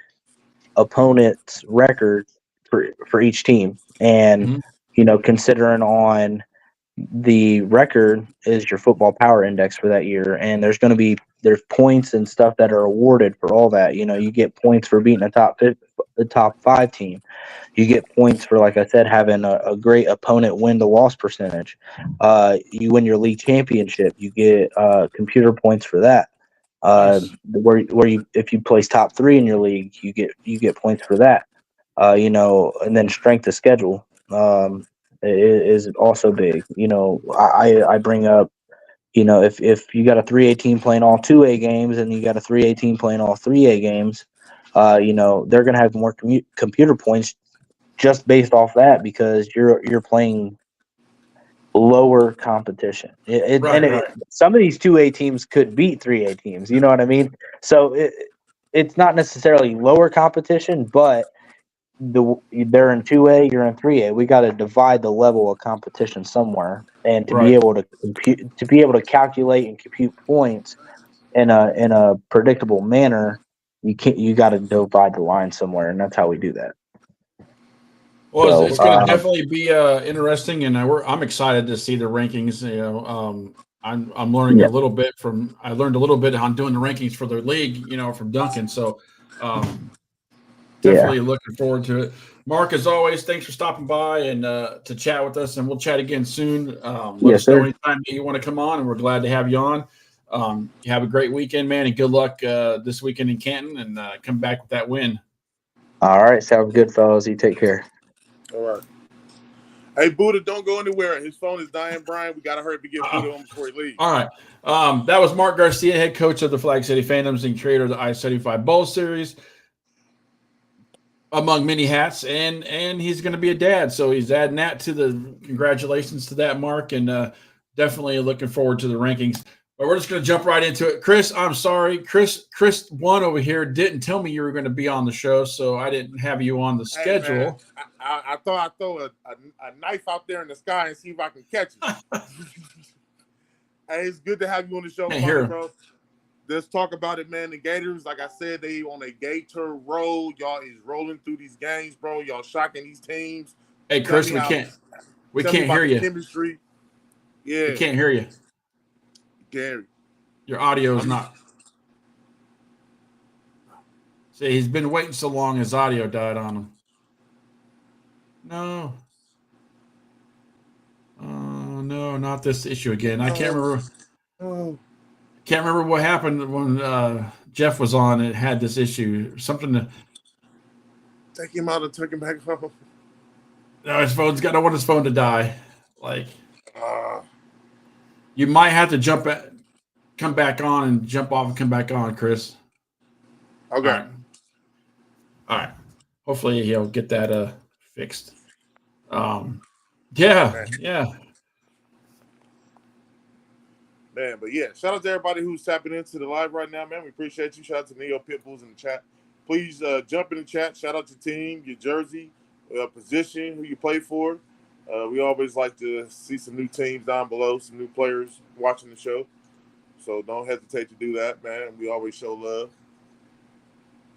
opponent's record for each team, and considering on the record is your football power index for that year, and there's points and stuff that are awarded for all that. You get points for beating the top 5 team. You get points for, like I said, having a great opponent win to loss percentage. You win your league championship, you get computer points for that. Where you, if you place top 3 in your league, you get points for that. And then strength of schedule is also big. I bring up, if you got a 3A team playing all 2A games and you got a 3A team playing all 3A games, they're going to have more computer points just based off that, because you're playing lower competition. Some of these 2A teams could beat 3A teams. You know what I mean? So it's not necessarily lower competition, but they're in 2A, you're in 3A. We got to divide the level of competition somewhere, and to be able to compute, to be able to calculate and compute points in a predictable manner, you got to divide the line somewhere, and that's how we do that. Well, it's going to definitely be interesting, and I'm excited to see the rankings. I'm learning a little bit I learned a little bit on doing the rankings for the league, from Duncan. So definitely looking forward to it. Mark, as always, thanks for stopping by and to chat with us, and we'll chat again soon. Let us know anytime that you want to come on, and we're glad to have you on. You have a great weekend, man, and good luck this weekend in Canton, and come back with that win. All right, sounds good, fellas. You take care. All right. Hey, Buddha, don't go anywhere. His phone is dying, Brian. We got to hurry to get Buddha on before he leaves. All right. That was Mark Garcia, head coach of the Flag City Phantoms and creator of the I-75 Bowl Series, among many hats, and he's going to be a dad. So he's adding that to the congratulations to that, Mark, and definitely looking forward to the rankings. But we're just going to jump right into it. Chris, I'm sorry. Chris one over here didn't tell me you were going to be on the show, so I didn't have you on the schedule. Man, I thought I'd throw a knife out there in the sky and see if I can catch it. Hey, it's good to have you on the show, bro. Let's talk about it, man. The Gators, like I said, they on a Gator road. Y'all is rolling through these games, bro. Y'all shocking these teams. Hey, Chris, we can't hear you. Chemistry. Yeah. We can't hear you. Gary. Your audio is not. See, he's been waiting so long, his audio died on him. No. No, not this issue again. I can't remember. Can't remember what happened when Jeff was on. It had this issue. Something to take him out and take him back home. No, his phone's got. I don't want his phone to die. You might have to come back on and jump off and come back on, Chris. Okay. All right. Hopefully he'll get that fixed. Yeah. Man, but yeah, shout out to everybody who's tapping into the live right now, man. We appreciate you. Shout out to Neo Pitbulls in the chat. please jump in the chat. Shout out your team, your jersey, position, who you play for. We always like to see some new teams down below, some new players watching the show. So don't hesitate to do that, man. We always show love.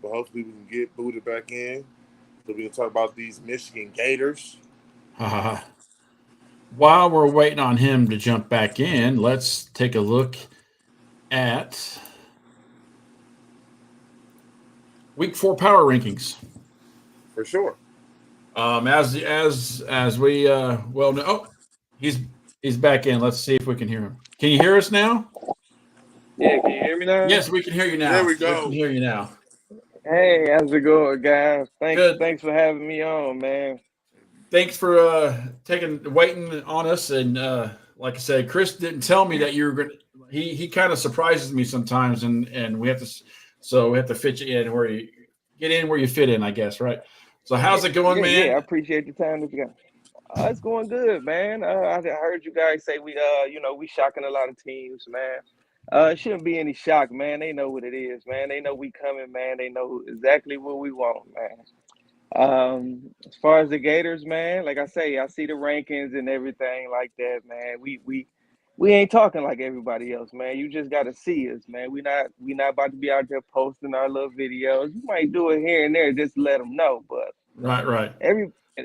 But hopefully we can get booted back in. So we can talk about these Michigan Gators. While we're waiting on him to jump back in, let's take a look at Week 4 power rankings. For sure. As we well know, oh, he's back in. Let's see if we can hear him. Can you hear us now? Yeah, can you hear me now? Yes, we can hear you now. There we go. We can hear you now. Hey, how's it going, guys? Thanks for having me on, man. Thanks for waiting on us. And like I said, Chris didn't tell me that you were going to. He kind of surprises me sometimes, and we have to fit you in where you get in where you fit in, I guess, right? So how's it going, man? Yeah, I appreciate the time that you got. It's going good, man. I heard you guys say we shocking a lot of teams, man. It shouldn't be any shock, man. They know what it is, man. They know we coming, man. They know exactly what we want, man. As far as the Gators, man, like I say, I see the rankings and everything like that, man. We ain't talking like everybody else, man. You just gotta see us, man. We not about to be out there posting our little videos. You might do it here and there just to let them know, but right.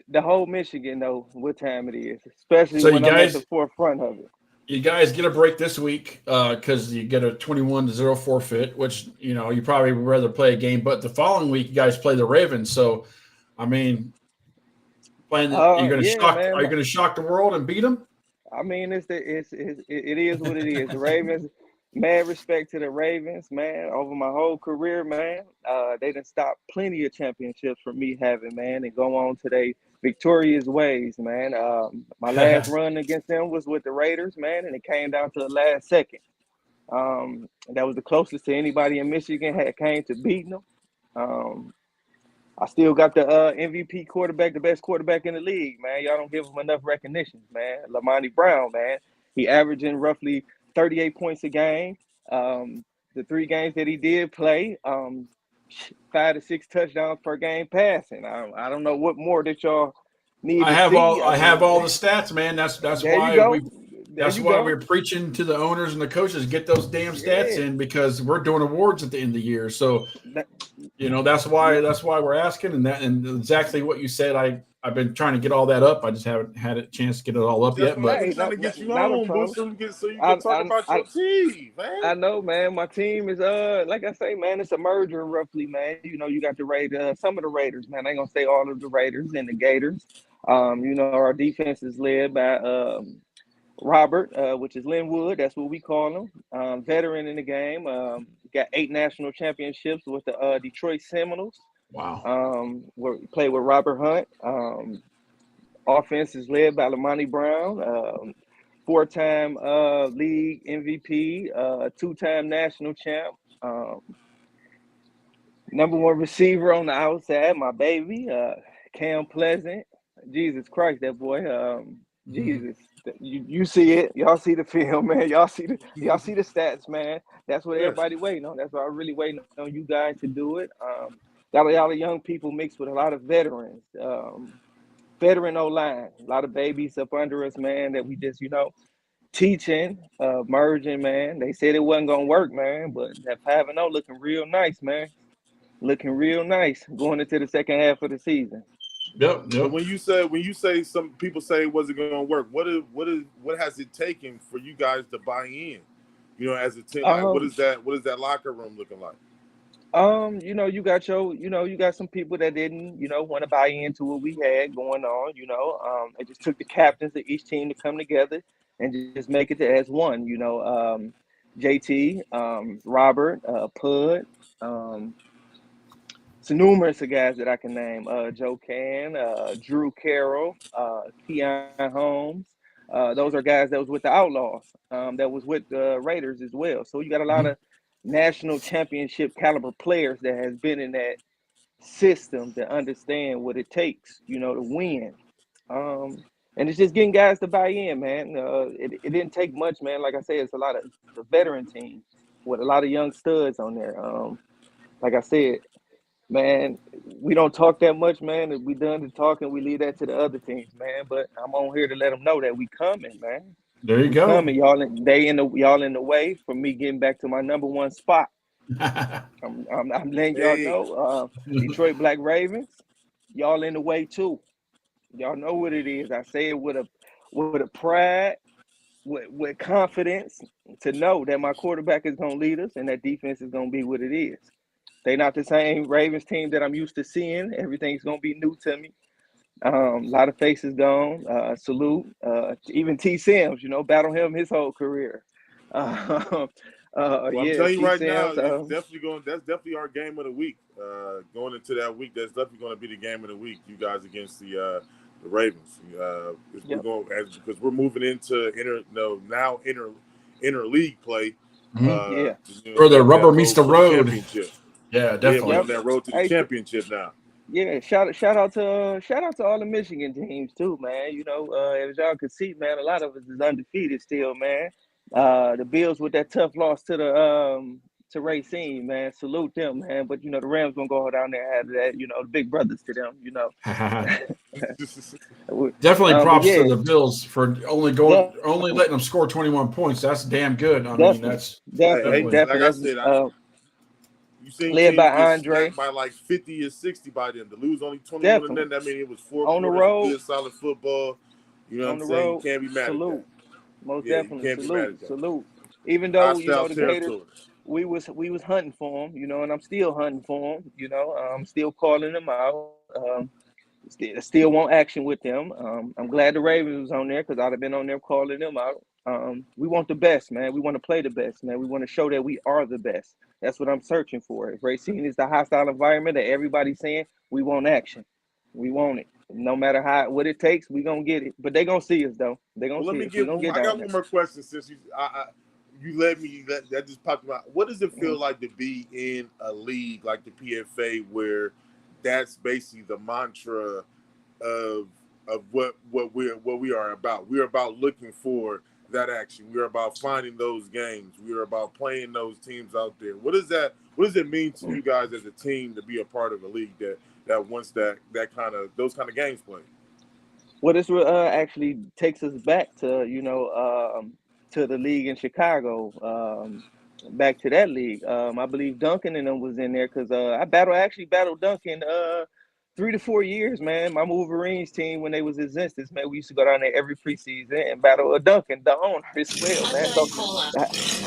The whole Michigan know what time it is, especially so when I'm at the forefront of it. You guys get a break this week because you get a 21-0 forfeit, which you probably would rather play a game. But the following week, you guys play the Ravens. So, I mean, you're going to shock. Are you going to shock the world and beat them? I mean, it is what it is. The Ravens, mad respect to the Ravens, man. Over my whole career, man, they done stopped plenty of championships from me having, man, and go on to their victorious ways, man. My last run against them was with the Raiders, man, and it came down to the last second. That was the closest to anybody in Michigan had came to beating them. I still got the MVP quarterback, the best quarterback in the league, man. Y'all don't give him enough recognition, man. Lamani Brown, man. He averaging roughly 38 points a game. The 3 games that he did play, 5 to 6 touchdowns per game passing. I don't know what more that y'all need. I have all the stats, man. That's why we're preaching to the owners and the coaches, get those damn stats in, because we're doing awards at the end of the year. So that's why we're asking, and exactly what you said. I've been trying to get all that up. I just haven't had a chance to get it all up yet. But I'm trying to get you on, Booster, so you can talk about your team, man. I know, man. My team is like I say, man, it's a merger roughly, man. You got the Raiders, some of the Raiders, man. I ain't gonna say all of the Raiders and the Gators. Our defense is led by Robert, which is Linwood. That's what we call him. Veteran in the game. Got 8 national championships with the Detroit Seminoles. Wow. Played with Robert Hunt. Offense is led by Lamani Brown, 4-time league MVP, 2-time national champ. Number 1 receiver on the outside, my baby, Cam Pleasant. Jesus Christ, that boy. Jesus. You see it. Y'all see the film, man. Y'all see the stats, man. That's what everybody waiting on. That's what I'm really waiting on you guys to do it. Got a lot of young people mixed with a lot of veterans. Veteran O-line. A lot of babies up under us, man, that we just, teaching, merging, man. They said it wasn't gonna work, man, but that 5-0 looking real nice, man. Looking real nice going into the second half of the season. Yep. But when you say some people say it wasn't going to work, what has it taken for you guys to buy in? As a team, what is that locker room looking like? You got some people that didn't, want to buy into what we had going on. It just took the captains of each team to come together and just make it as one. JT, Robert, Pud. It's numerous of guys that I can name. Joe Can, Drew Carroll, Keon Holmes. Those are guys that was with the Outlaws, that was with the Raiders as well. So you got a lot of national championship caliber players that has been in that system to understand what it takes, to win. And it's just getting guys to buy in, man. It didn't take much, man. Like I said, it's a veteran team with a lot of young studs on there. Like I said, Man, we don't talk that much, man. If we done the talking, we leave that to the other teams, man. But I'm on here to let them know that we coming, man. There you We go. coming, y'all. Y'all in the way for me getting back to my number one spot. I'm letting y'all know. Detroit Black Ravens, y'all in the way too. Y'all know what it is. I say it with a pride, with confidence, to know that my quarterback is gonna lead us and that defense is gonna be what it is. They not the same Ravens team that I'm used to seeing. Everything's gonna be new to me. A lot of faces gone. Salute. Even T. Sims, battle him his whole career. Well, I'm telling you T. right Sims, now, that's definitely our game of the week. Going into that week, that's definitely going to be the game of the week. You guys against the Ravens. Because we're moving into inter league play. Where the rubber meets the road. Yeah, definitely. We're on that road to the championship now. Yeah, shout out to all the Michigan teams too, man. As y'all can see, man, a lot of us is undefeated still, man. The Bills with that tough loss to Racine, man. Salute them, man. But the Rams gonna go down there and have that, the big brothers to them, Definitely props to the Bills for only letting them score 21 points. That's damn good. I mean, that's definitely. Like I said, you seen led teams by get Andre smacked by like 50 or 60 by them. To lose only 21 of them, that mean it was 4 on the quarters road, of good, solid football. You know what I'm saying? You can't be mad at that. Most Yeah, definitely. you can't be mad at that. Salute. Even though Hostile the territory. Gators, we was hunting for them, and I'm still hunting for them. I'm still calling them out. Still want action with them. I'm glad the Ravens was on there because I'd have been on there calling them out. We want the best, man. We want to play the best, man. We want to show that we are the best. That's what I'm searching for. If Racine is the hostile environment that everybody's saying, we want action. We want it. No matter what it takes, we gonna get it. But they gonna see us though. They gonna see us. I got one more question since you led me. That just popped out. What does it feel like to be in a league like the PFA where that's basically the mantra of what we are about? We're about looking for that action. We're about finding those games. We're about playing those teams out there. What does it mean to you guys as a team to be a part of a league that wants those kind of games played? Well, this actually takes us back to to the league in Chicago. Back to that league. I believe Duncan and them was in there because I battled Duncan 3 to 4 years, man. My Wolverines team, when they was in existence, man, we used to go down there every preseason and battle Duncan, the owner, as well, man. So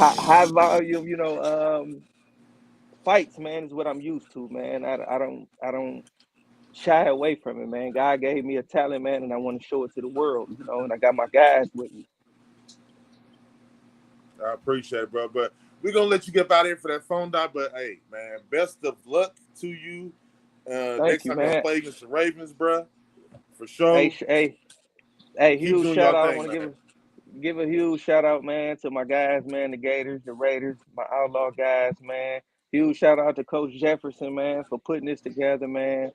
high volume, fights, man, is what I'm used to, man. I don't shy away from it, man. God gave me a talent, man, and I want to show it to the world, and I got my guys with me. I appreciate it, bro. But we're going to let you get out of here for that phone dial. But, hey, man, best of luck to you. Next time you play against the Ravens, bro. For sure. Hey, huge shout out. I want to give a huge shout out, man, to my guys, man, the Gators, the Raiders, my Outlaw guys, man. Huge shout out to Coach Jefferson, man, for putting this together, man.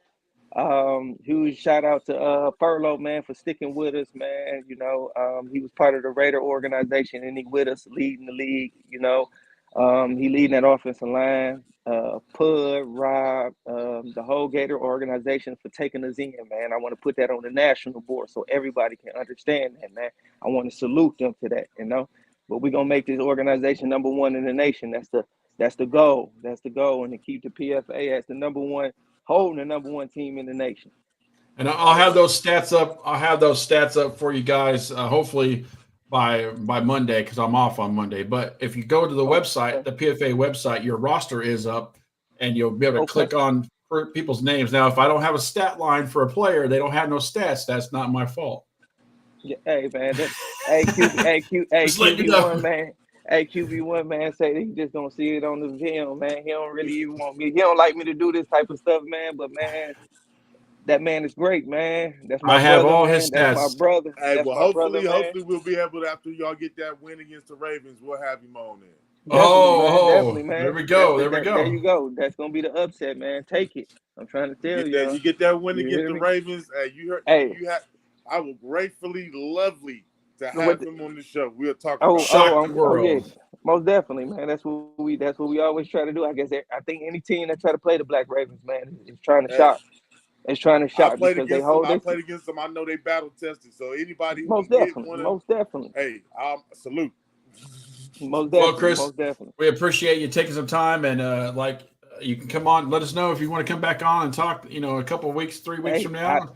Huge shout out to Furlough, man, for sticking with us, man. He was part of the Raider organization and he with us leading the league, he leading that offensive line. Pud, Rob, the whole Gator organization for taking us in, man. I want to put that on the national board so everybody can understand that, man. I want to salute them to that, But we're gonna make this organization number one in the nation. That's the goal. That's the goal, and to keep the PFA as the number one, holding the number one team in the nation. And I'll have those stats up. I'll have those stats up for you guys. Hopefully by Monday, because I'm off on Monday. But if you go to the website, the PFA website, your roster is up, and you'll be able to click on people's names. Now, if I don't have a stat line for a player, they don't have no stats. That's not my fault. Yeah, hey man, QB1 man. Hey, QB1 man, say he just gonna see it on the film, man. He don't really even want me. He don't like me to do this type of stuff, man. But man, that man is great, man. That's my brother, have all man. his stats. That's my brother. Hey, That's well, my brother, hopefully we'll be able to, after y'all get that win against the Ravens, we'll have him on there. Definitely, man. There we go. There you go. That's gonna be the upset, man. Take it. I'm trying to tell you. You get that win against the Ravens. Hey, you heard. Hey, I will gratefully, lovely to have him on the show. We'll talk about the world. Most definitely, man. That's what we always try to do. I guess I think any team that try to play the Black Ravens, man, is trying to shock. It's trying to shock because they hold. I played against them. I know they battle tested. So anybody who most can definitely, get one most definitely. Hey, salute. Most definitely. Well, Chris, most definitely. We appreciate you taking some time, and you can come on. Let us know if you want to come back on and talk. A couple of weeks, 3 weeks from now.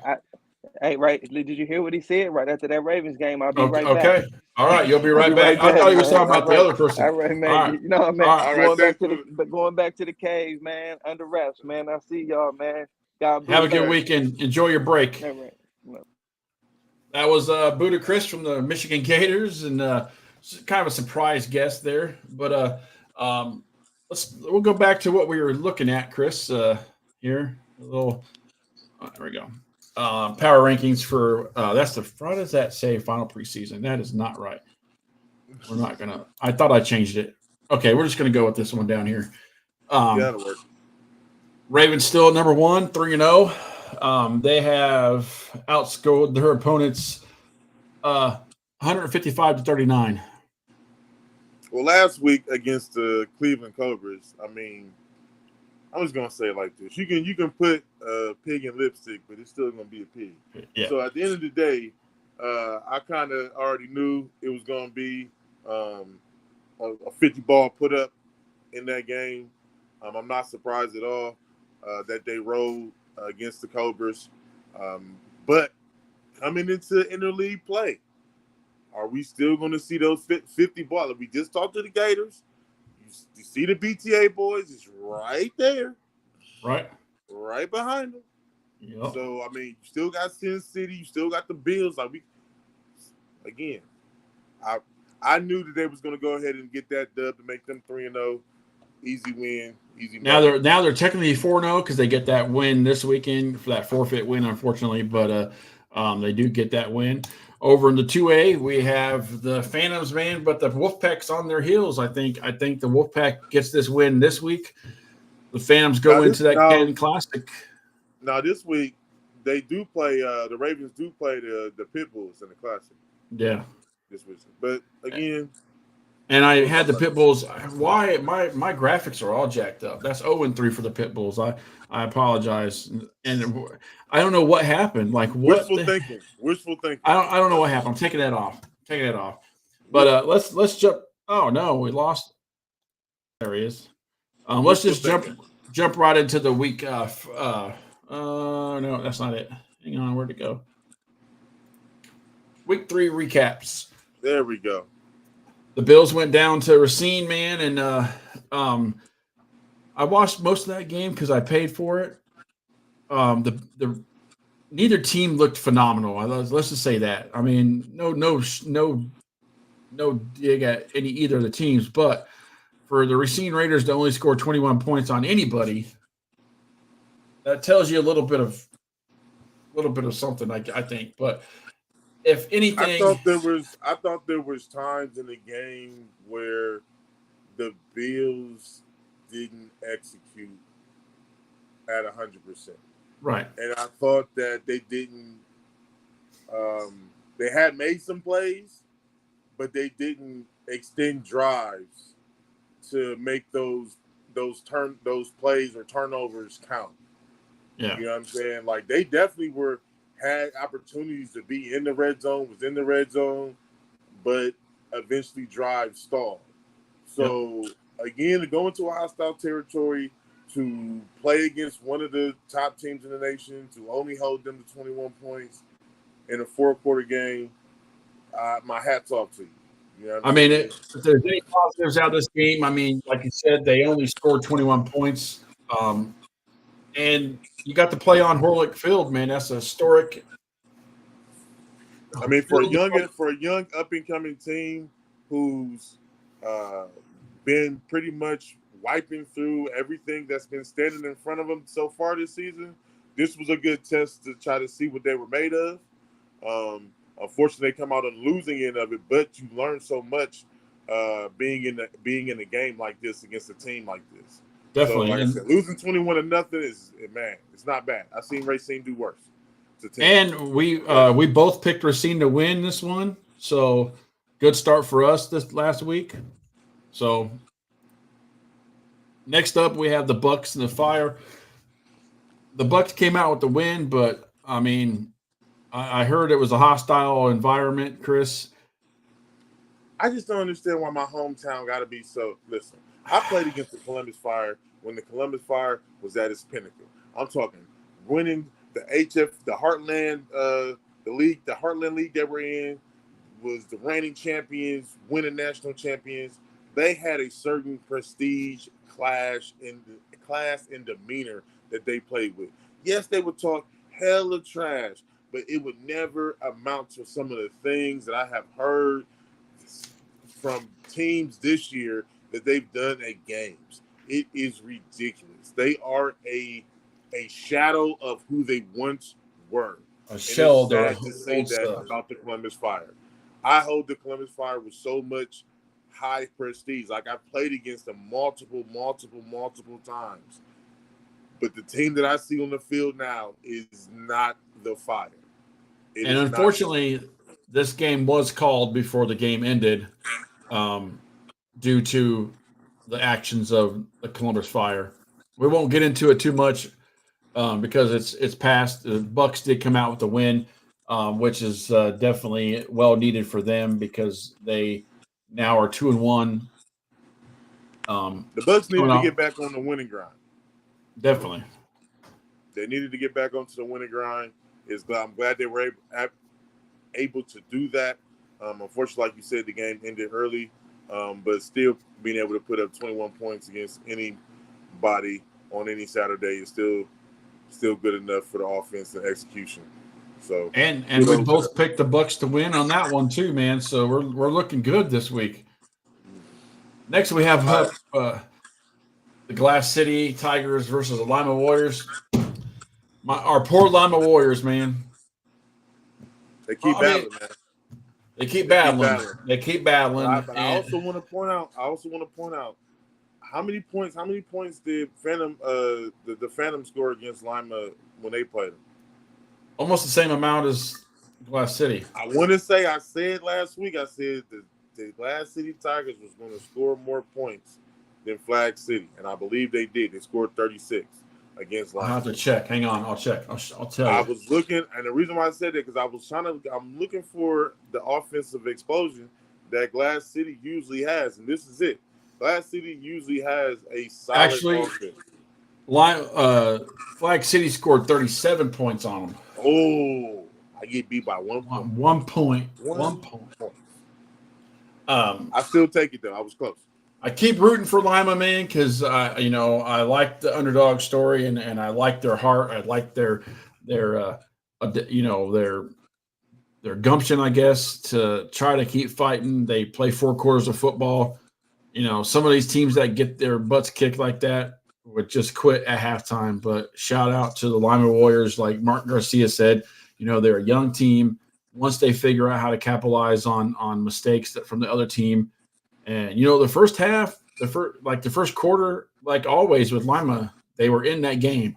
Hey, right? Did you hear what he said? Right after that Ravens game, I'll be right back. Okay. All right, you'll be right back. I thought he was talking about the other person. All right, man. All right. You know what I mean? All right, Going back to the cave, man. Under wraps, man. I see y'all, man. God bless. Have a good weekend. Enjoy your break. All right. No. That was Buddha Chris from the Michigan Gators, and kind of a surprise guest there. But we'll go back to what we were looking at, Chris. Here, a little. There we go. Power rankings for that's what does that say? Final preseason. That is not right. We're not gonna. I thought I changed it. Okay, we're just gonna go with this one down here. That'll work. Ravens still at number 1, 3-0. They have outscored their opponents 155-39. Well, last week against the Cleveland Cobras, I mean, I'm just gonna say it like this: you can put a pig in lipstick, but it's still gonna be a pig. Yeah. So at the end of the day, I kind of already knew it was gonna be a 50 ball put up in that game. I'm not surprised at all that they rolled against the Cobras. But coming into interleague play, are we still going to see those 50 ball? We just talked to the Gators. You see the BTA boys, it's right there. Right behind them. Yep. So, I mean, you still got Sin City. You still got the Bills. I knew that they was going to go ahead and get that dub to make them 3-0. Easy win. Easy. Now they're technically 4-0 because they get that win this weekend for that forfeit win, unfortunately. But they do get that win. Over in the 2A, we have the Phantoms, man, but the Wolfpack's on their heels. I think the Wolfpack gets this win this week. The Phantoms go into that Canton Classic. Now this week they do play. The Ravens do play the Pitbulls in the Classic. Yeah. This week, but again. And I had the Pitbulls. Why my graphics are all jacked up? That's 0-3 for the Pitbulls. I apologize, and I don't know what happened. Like what? Wishful thinking. I don't know what happened. I'm taking that off. But let's jump. Oh no, we lost. There he is. Let's just jump right into the week. No, that's not it. Hang on, where'd it go? Week 3 recaps. There we go. The Bills went down to Racine, man, and I watched most of that game because I paid for it. Neither team looked phenomenal. Let's just say that. I mean, no dig at either of the teams, but for the Racine Raiders to only score 21 points on anybody, that tells you a little bit of something, I think. But if anything, I thought there was times in the game where the Bills didn't execute at 100%. Right. And I thought that they didn't. They had made some plays, but they didn't extend drives to make those plays or turnovers count. Yeah. You know what I'm saying? Like they definitely had opportunities to be in the red zone, but eventually drives stalled. So again, to go into a hostile territory, to play against one of the top teams in the nation, to only hold them to 21 points in a 4-quarter game, my hat's off to you. You know what I mean, if there's any positives out of this game, I mean, like you said, they only scored 21 points. And you got to play on Horlick Field, man. That's a historic. I mean, for a young up and coming team who's been pretty much wiping through everything that's been standing in front of them so far this season, this was a good test to try to see what they were made of. Unfortunately, they come out on the losing end of it, but you learn so much being in a game like this against a team like this. Definitely. So, like I said, losing 21-0 it's not bad. I've seen Racine do worse. And we both picked Racine to win this one, so good start for us this last week. So next up, we have the Bucks and the Fire. The Bucks came out with the win, but I mean, I heard it was a hostile environment, Chris. I just don't understand why my hometown got to be so. Listen, I played against the Columbus Fire when the Columbus Fire was at its pinnacle. I'm talking winning the the Heartland, the league, the Heartland League that we're in, was the reigning champions, winning national champions. They had a certain prestige, class and demeanor that they played with. Yes, they would talk hella trash, but it would never amount to some of the things that I have heard from teams this year that they've done at games. It is ridiculous. They are a shadow of who they once were. A shell. Sad to say that about the Columbus Fire. I hold the Columbus Fire with so much high prestige. Like, I've played against them multiple times. But the team that I see on the field now is not the Fire. And unfortunately, this game was called before the game ended due to the actions of the Columbus Fire. We won't get into it too much because it's past. The Bucks did come out with the win, which is definitely well needed for them because they now are 2-1. The Bucks needed to get back on the winning grind. Definitely. They needed to get back onto the winning grind. I'm glad they were able to do that. Unfortunately, like you said, the game ended early, but still being able to put up 21 points against anybody on any Saturday is still good enough for the offense and execution. So and we both picked the Bucks to win on that one too, man. So we're looking good this week. Next, we have the Glass City Tigers versus the Lima Warriors. Our poor Lima Warriors, man. They keep battling, man. They keep battling. But I also want to point out how many points did Phantom the Phantom score against Lima when they played them? Almost the same amount as Glass City. I want to say I said last week. I said the Glass City Tigers was going to score more points than Flag City, and I believe they did. They scored 36 against Lima. I'll have to check. Hang on, I'll check. I'll tell you. I was looking, and the reason why I said that because I'm looking for the offensive explosion that Glass City usually has, and this is it. Glass City usually has a solid offense. Flag City scored 37 points on them. Oh, I get beat by 1 point. 1 point. 1 point. I still take it though. I was close. I keep rooting for Lima, man, because I like the underdog story and I like their heart. I like their gumption, I guess, to try to keep fighting. They play 4 quarters of football. Some of these teams that get their butts kicked like that would just quit at halftime. But shout out to the Lima Warriors, like Mark Garcia said. They're a young team. Once they figure out how to capitalize on mistakes from the other team. And, the first half, the first quarter, like always with Lima, they were in that game.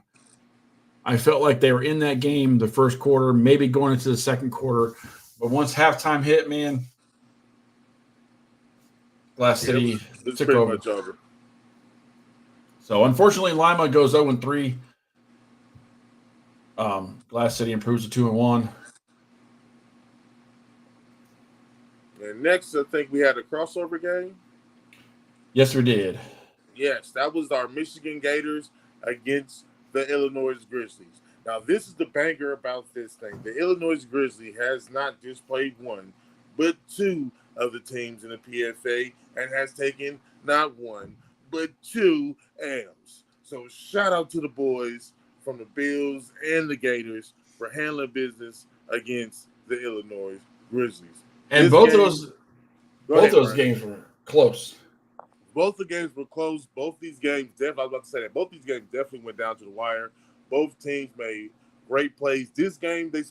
I felt like they were in that game the first quarter, maybe going into the second quarter. But once halftime hit, man, Glass City took over. Much over. So, unfortunately, Lima goes 0-3. Glass City improves to 2-1. And next, I think we had a crossover game. Yes, we did. Yes, that was our Michigan Gators against the Illinois Grizzlies. Now, this is the banger about this thing. The Illinois Grizzlies has not just played 1, but 2 of the teams in the PFA and has taken not 1, but 2 L's. So shout out to the boys from the Bills and the Gators for handling business against the Illinois Grizzlies. And both those games were close. Both the games were close. Both these games definitely. I was about to say that. Both these games definitely went down to the wire. Both teams made great plays. This game they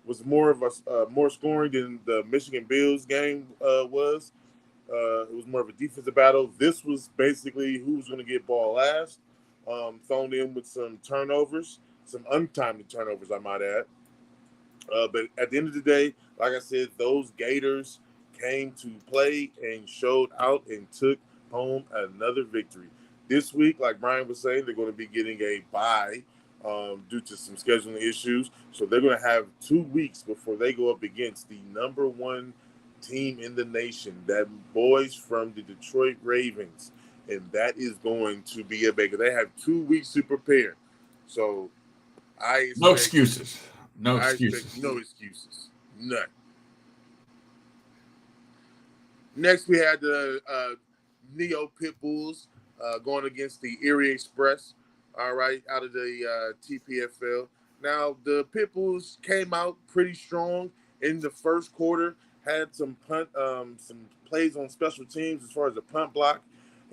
was more scoring than the Michigan Bills game was. It was more of a defensive battle. This was basically who was going to get ball last. Thrown in with some turnovers, some untimely turnovers, I might add. But at the end of the day, like I said, those Gators came to play and showed out and took home another victory. This week, like Brian was saying, they're going to be getting a bye due to some scheduling issues. So they're going to have 2 weeks before they go up against the number one team in the nation, that boys from the Detroit Ravens. And that is going to be a big. They have 2 weeks to prepare. So no excuses. No excuses. No excuses. None. Next, we had the Neo Pitbulls going against the Erie Express. All right, out of the TPFL. Now, the Pitbulls came out pretty strong in the first quarter. Had some plays on special teams as far as the punt block,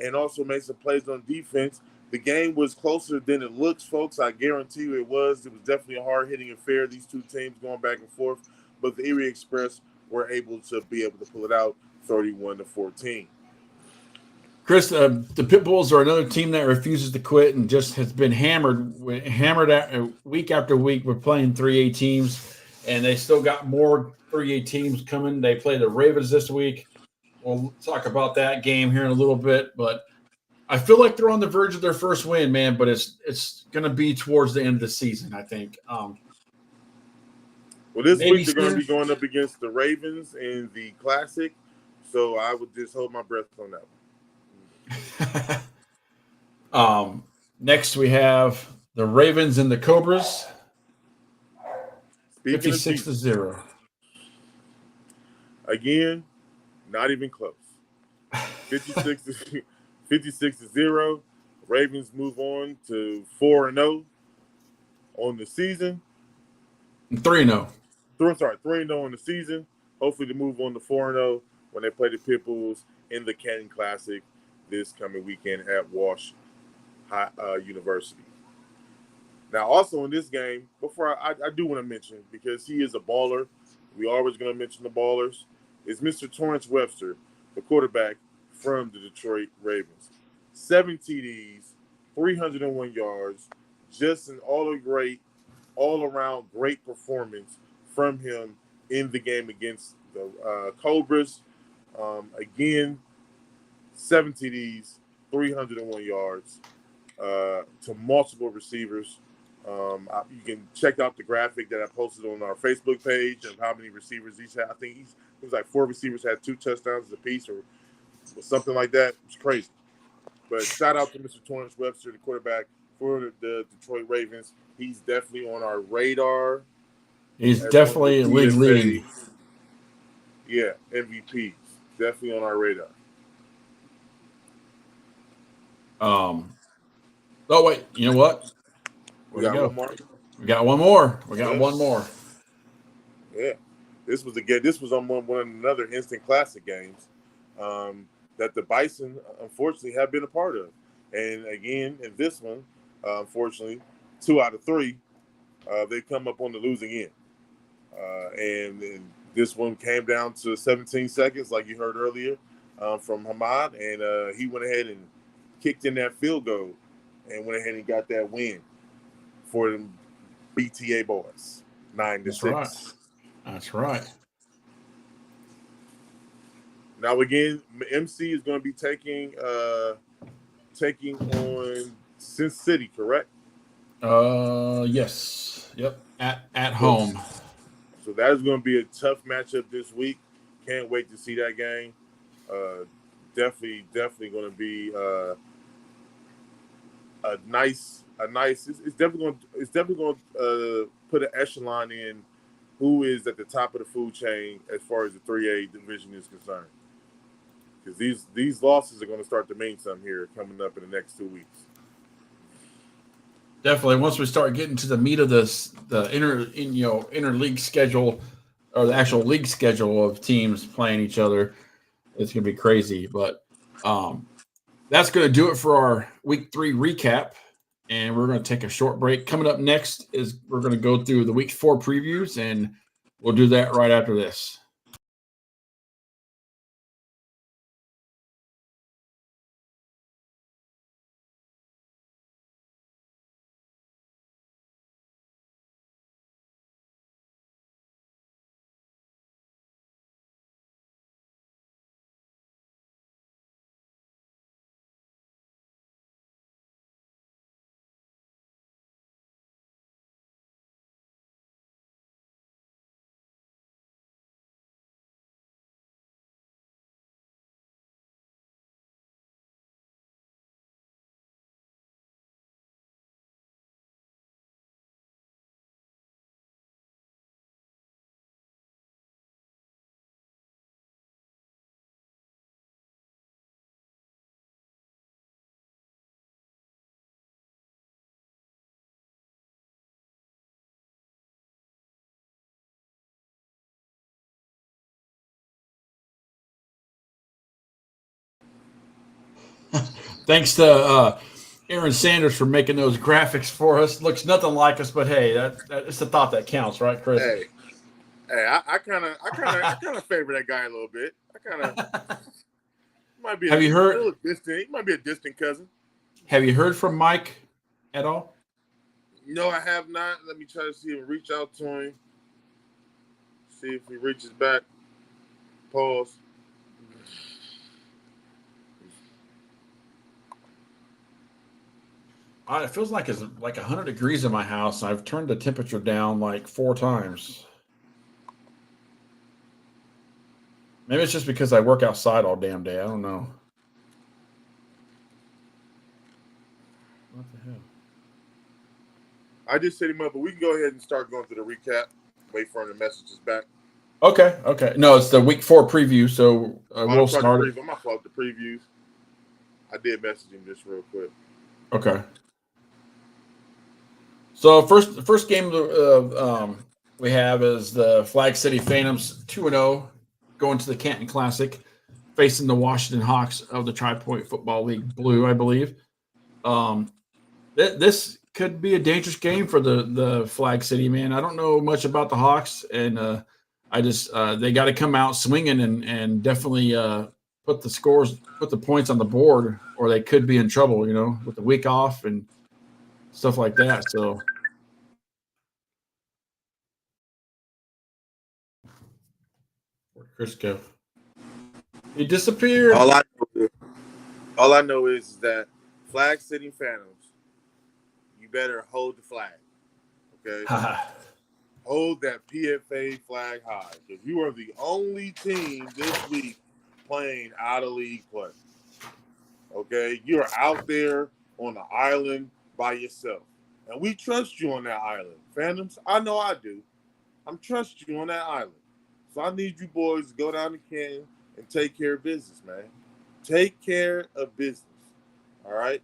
and also made some plays on defense. The game was closer than it looks, folks. I guarantee you it was. It was definitely a hard-hitting affair, these two teams going back and forth. But the Erie Express were able to pull it out 31-14. Chris, the Pitbulls are another team that refuses to quit and just has been hammered at, week after week. We're playing 3A teams, and they still got more 3A teams coming. They play the Ravens this week. We'll talk about that game here in a little bit, but I feel like they're on the verge of their first win, man, but it's going to be towards the end of the season, I think. Well, this week they're going to be going up against the Ravens in the Classic, so I would just hold my breath on that one. Next, we have the Ravens and the Cobras, 56-0. Again, not even close. 56-0. Ravens move on to 4-0 on the season. 3-0. 3-0 on the season. Hopefully to move on to 4-0 when they play the Pitbulls in the Canton Classic this coming weekend at Walsh University. Now, also in this game, before I do want to mention, because he is a baller, we always going to mention the ballers, is Mr. Torrance Webster, the quarterback from the Detroit Ravens. 7 TDs, 301 yards, just an all-around great performance from him in the game against the Cobras. Again, 7 TDs, 301 yards to multiple receivers. You can check out the graphic that I posted on our Facebook page of how many receivers each had. I think it was like 4 receivers had 2 touchdowns apiece or something like that. It's crazy. But shout out to Mr. Torrance Webster, the quarterback for the Detroit Ravens. He's definitely on our radar. He's definitely league leading. Yeah, MVPs. Definitely on our radar. Oh, wait. You know what? We got one more. We got one more. One more. Yeah. This was on one of another instant classic games that the Bison, unfortunately, have been a part of. And again, in this one, unfortunately, 2 out of 3, they come up on the losing end. And this one came down to 17 seconds, like you heard earlier from Hamad. And he went ahead and kicked in that field goal and went ahead and got that win for them BTA boys, 9-6. Right. That's right. Now again, MC is going to be taking on Sin City, correct? Yes. Yep. At home. So that is going to be a tough matchup this week. Can't wait to see that game. Definitely going to be a nice. It's definitely going to put an echelon in who is at the top of the food chain as far as the 3A division is concerned. Because these losses are going to start to mean something here coming up in the next 2 weeks. Definitely. Once we start getting to the meat of the inter-league schedule, or the actual league schedule of teams playing each other, it's going to be crazy. But that's going to do it for our Week 3 recap. And we're going to take a short break. Coming up next is we're going to go through the Week 4 previews, and we'll do that right after this. Thanks to Aaron Sanders for making those graphics for us. Looks nothing like us, but hey, it's the thought that counts, right, Chris? Hey, I kind of favor that guy a little bit. I kind of might be. Have you heard? A little distant. He might be a distant cousin. Have you heard from Mike at all? No, I have not. Let me try to see him. Reach out to him. See if he reaches back. Pause. It feels like it's like 100 degrees in my house. I've turned the temperature down like 4 times. Maybe it's just because I work outside all damn day. I don't know. What the hell? I just set him up, but we can go ahead and start going through the recap. Wait for him to message us back. Okay. No, it's the week 4 preview, so we'll start it. I'm not fault the previews. I did message him just real quick. Okay. So first game we have is the Flag City Phantoms 2-0 going to the Canton Classic, facing the Washington Hawks of the Tri-Point Football League Blue, I believe. This could be a dangerous game for the Flag City, man. I don't know much about the Hawks, and I just they got to come out swinging and definitely put the points on the board, or they could be in trouble, with the week off and stuff like that. So where'd Chris go? He disappeared. All I know is that Flag City Phantoms, you better hold the flag. Okay? Hold that PFA flag high, because you are the only team this week playing out of league play. Okay? You're out there on the island by yourself. And we trust you on that island. Phantoms, I know I do. I'm trusting you on that island. So I need you boys to go down to Canton and take care of business, man. Take care of business. All right?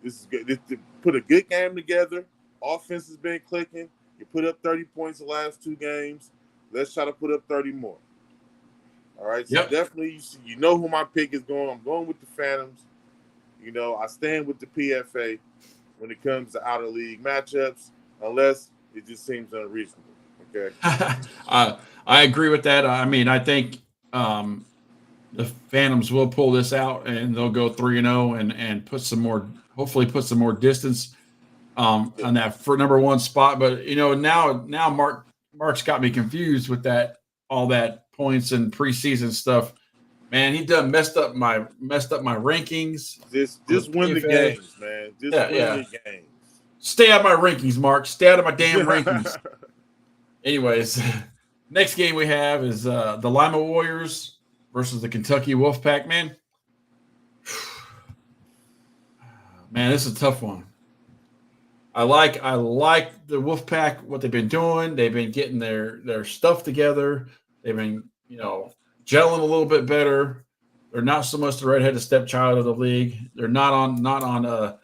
This is good. Put a good game together. Offense has been clicking. You put up 30 points the last 2 games. Let's try to put up 30 more. All right? So definitely, you know who my pick is going. I'm going with the Phantoms. I stand with the PFA when it comes to out-of-league matchups, unless it just seems unreasonable. Okay? I agree with that. I mean, I think the Phantoms will pull this out, and they'll go 3-0 and hopefully put some more distance on that for number 1 spot. But now Mark's got me confused with all that points and preseason stuff. Man, he done messed up my rankings. Just win the games, man. Win the games. Stay out of my rankings, Mark. Stay out of my damn rankings. Anyways, next game we have is the Lima Warriors versus the Kentucky Wolfpack. Man, this is a tough one. I like the Wolfpack, what they've been doing. They've been getting their stuff together. They've been, gelling a little bit better. They're not so much the redheaded stepchild of the league. They're not on the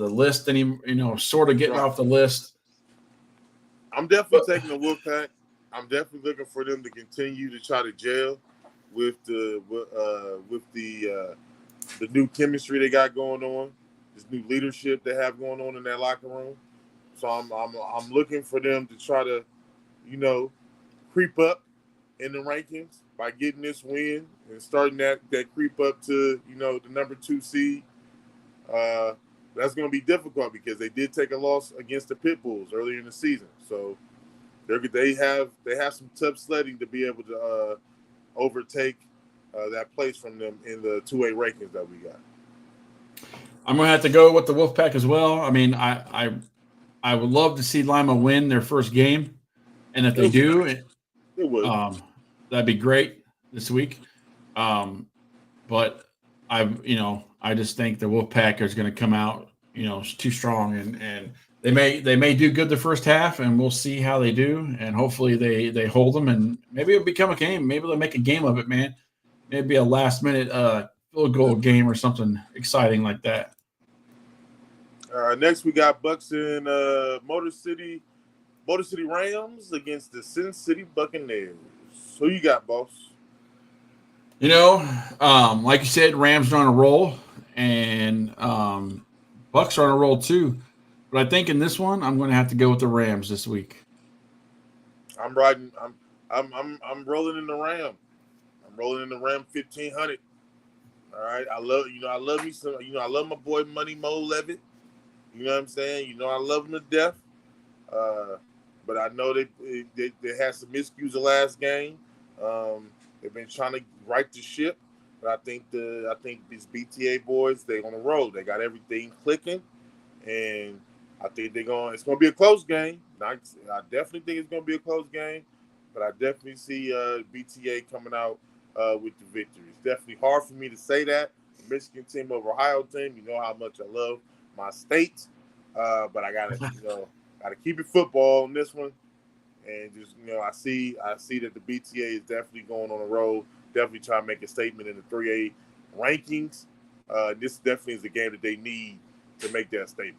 list anymore, sort of getting off the list. I'm definitely taking the Wolfpack. I'm definitely looking for them to continue to try to gel with the new chemistry they got going on, this new leadership they have going on in that locker room. So I'm looking for them to try to, creep up in the rankings by getting this win and starting that creep up to, the number 2 seed. That's going to be difficult because they did take a loss against the Pit Bulls earlier in the season. So they have some tough sledding to be able to overtake that place from them in the 2A rankings that we got. I'm going to have to go with the Wolfpack as well. I mean, I would love to see Lima win their first game, and if they do, it would. That'd be great this week. But I just think the Wolfpack is going to come out, too strong, and they may do good the first half, and we'll see how they do, and hopefully they hold them, and maybe it'll become a game. Maybe they'll make a game of it, man. Maybe a last minute field goal game or something exciting like that. Next we got Bucks and Motor City Rams against the Sin City Buccaneers. Who you got, boss? Like you said, Rams are on a roll, and Bucks are on a roll too. But I think in this one, I'm going to have to go with the Rams this week. I'm riding. I'm rolling in the Ram. I'm rolling in the Ram 1500. All right. I love me some. I love my boy Money Mo Levitt. You know what I'm saying? I love him to death. But I know they had some miscues the last game. They've been trying to right the ship. But I think these BTA boys, they on the road. They got everything clicking, and I think it's going to be a close game. I definitely think it's going to be a close game, but I definitely see BTA coming out with the victory. It's definitely hard for me to say that. The Michigan team over Ohio team, you know how much I love my state, but I got to keep it football on this one. And just, I see that the BTA is definitely going on the road, definitely trying to make a statement in the 3A rankings. This definitely is the game that they need to make that statement.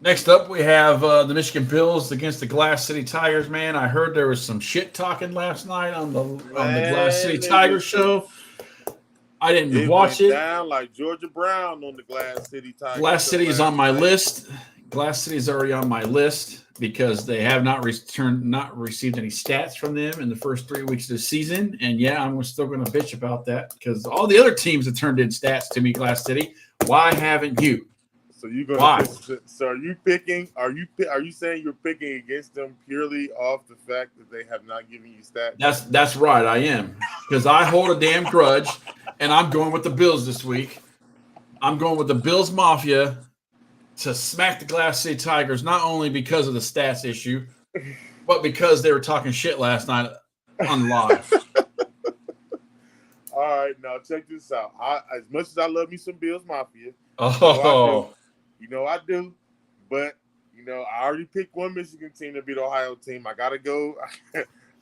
Next up, we have the Michigan Bills against the Glass City Tigers. Man, I heard there was some shit talking last night on the Glass City Tigers show. I didn't watch it. Down like Georgia Brown on the Glass City Tigers. Glass City is on my list. Glass City is already on my list because they have not received any stats from them in the first 3 weeks of the season. And yeah, I'm still going to bitch about that because all the other teams have turned in stats to me. Glass City, why haven't you? So you're going to. So are you picking? Are you saying you're picking against them purely off the fact that they have not given you stats? That's right. I am, because I hold a damn grudge, and I'm going with the Bills this week. I'm going with the Bills Mafia to smack the Glass City Tigers, not only because of the stats issue, but because they were talking shit last night on live. All right, now check this out. As much as I love me some Bills Mafia, I do, but I already picked one Michigan team to beat the Ohio team. I gotta go.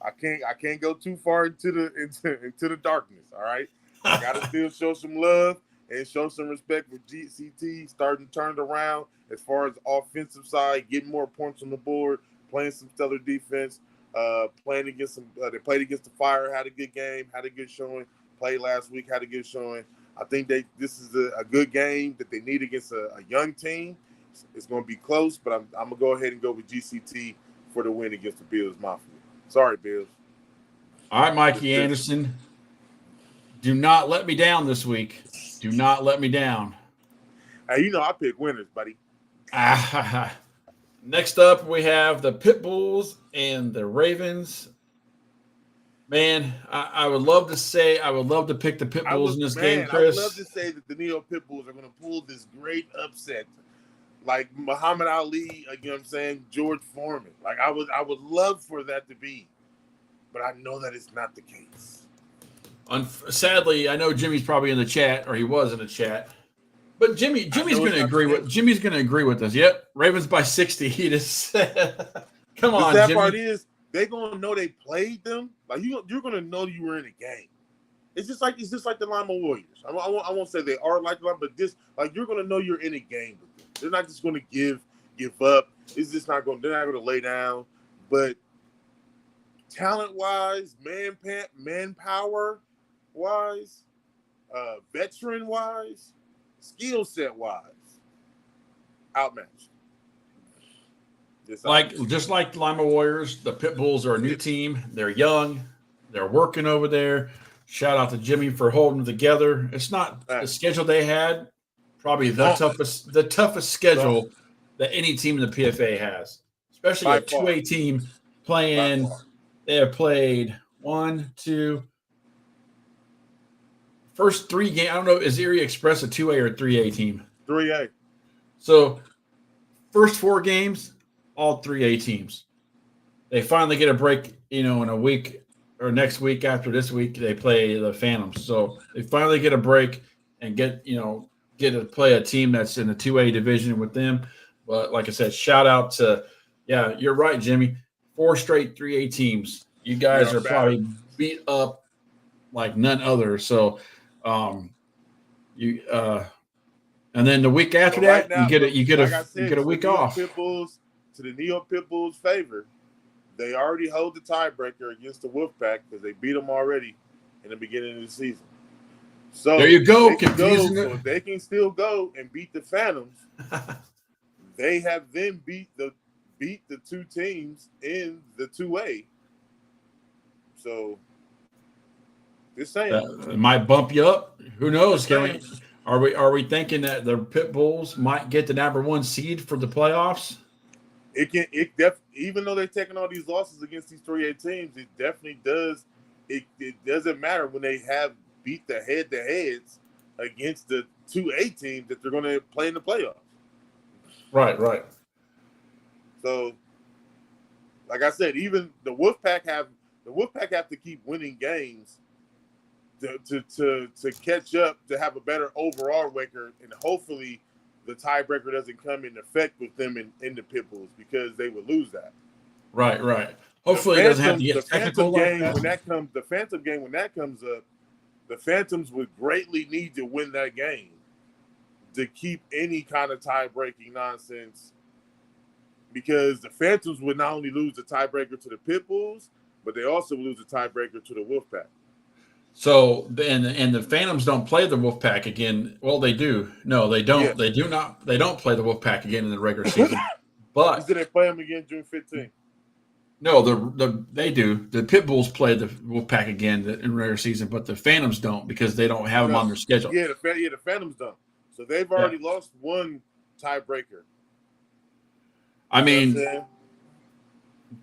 I can't go too far into the darkness. All right, I gotta still show some love and show some respect for GCT starting to turn it around as far as the offensive side, getting more points on the board, playing some stellar defense, playing against some. They played against the Fire, had a good game, had a good showing. Played last week, had a good showing. I think this is a good game that they need against a young team. It's going to be close, but I'm going to go ahead and go with GCT for the win against the Bills Mafia. Sorry, Bills. All right, Mikey Anderson. Do not let me down this week. Do not let me down. Hey, I pick winners, buddy. Next up, we have the Pit Bulls and the Ravens. Man, I would love to pick the Pit Bulls in this game, Chris. I would love to say that the New York Pit Bulls are going to pull this great upset, like Muhammad Ali, George Foreman. Like I would love for that to be, but I know that it's not the case. Sadly, I know Jimmy's probably in the chat, or he was in the chat. But Jimmy's going to agree with us. Yep, Ravens by 60. He just come on, Jimmy. That part is they're gonna know they played them. Like you're gonna know you were in a game. It's just like the Lima Warriors. I won't say they are like them, but you're gonna know you're in a game with them. They're not just gonna give up. It's just not going. They're not gonna lay down. But talent wise, manpower wise, veteran wise, skill set wise, outmatched. Just like Lima Warriors, the Pit Bulls are a new team. They're young. They're working over there. Shout out to Jimmy for holding them together. It's not the schedule they had, probably the toughest schedule that any team in the PFA has, especially a 2A team playing. They have played first 3 games. I don't know, is Erie Express a 2A or 3A team? 3A. So first 4 games, all 3A teams. They finally get a break, in a week or next week after this week, they play the Phantoms. So they finally get a break and get to play a team that's in the 2A division with them. But like I said, shout out to, you're right, Jimmy. 4 straight 3A teams. You guys are probably beat up like none other. So and then the week after that, you get a week off. To the New York Pit Bulls' favor, they already hold the tiebreaker against the Wolfpack because they beat them already in the beginning of the season. So there you go. they can Confusing go, it. so if they can still go and beat the Phantoms, they have then beat the two teams in the 2A. So just saying, It might bump you up. Who knows? Are we thinking that the Pit Bulls might get the number 1 seed for the playoffs? Even though they're taking all these losses against these 3A teams, it definitely does. It doesn't matter when they have beat the head-to-heads against the 2A teams that they're going to play in the playoffs. Right. So, like I said, even the Wolfpack have to keep winning games to catch up, to have a better overall record, and hopefully the tiebreaker doesn't come in effect with them in the Pit Bulls, because they would lose that. Right. Hopefully it doesn't have to get technical like that. The Phantom game, when that comes up, the Phantoms would greatly need to win that game to keep any kind of tie-breaking nonsense, because the Phantoms would not only lose the tiebreaker to the Pit Bulls, but they also would lose the tiebreaker to the Wolfpack. So and the Phantoms don't play the Wolfpack again. Well, they do. No, they don't. Yeah. They do not. They don't play the Wolfpack again in the regular season. But did they play them again June 15th? No, they do. The Pit Bulls play the Wolfpack again in regular season, but the Phantoms don't, because they don't have them on their schedule. Yeah, the Phantoms don't. So they've already lost one tiebreaker. I mean,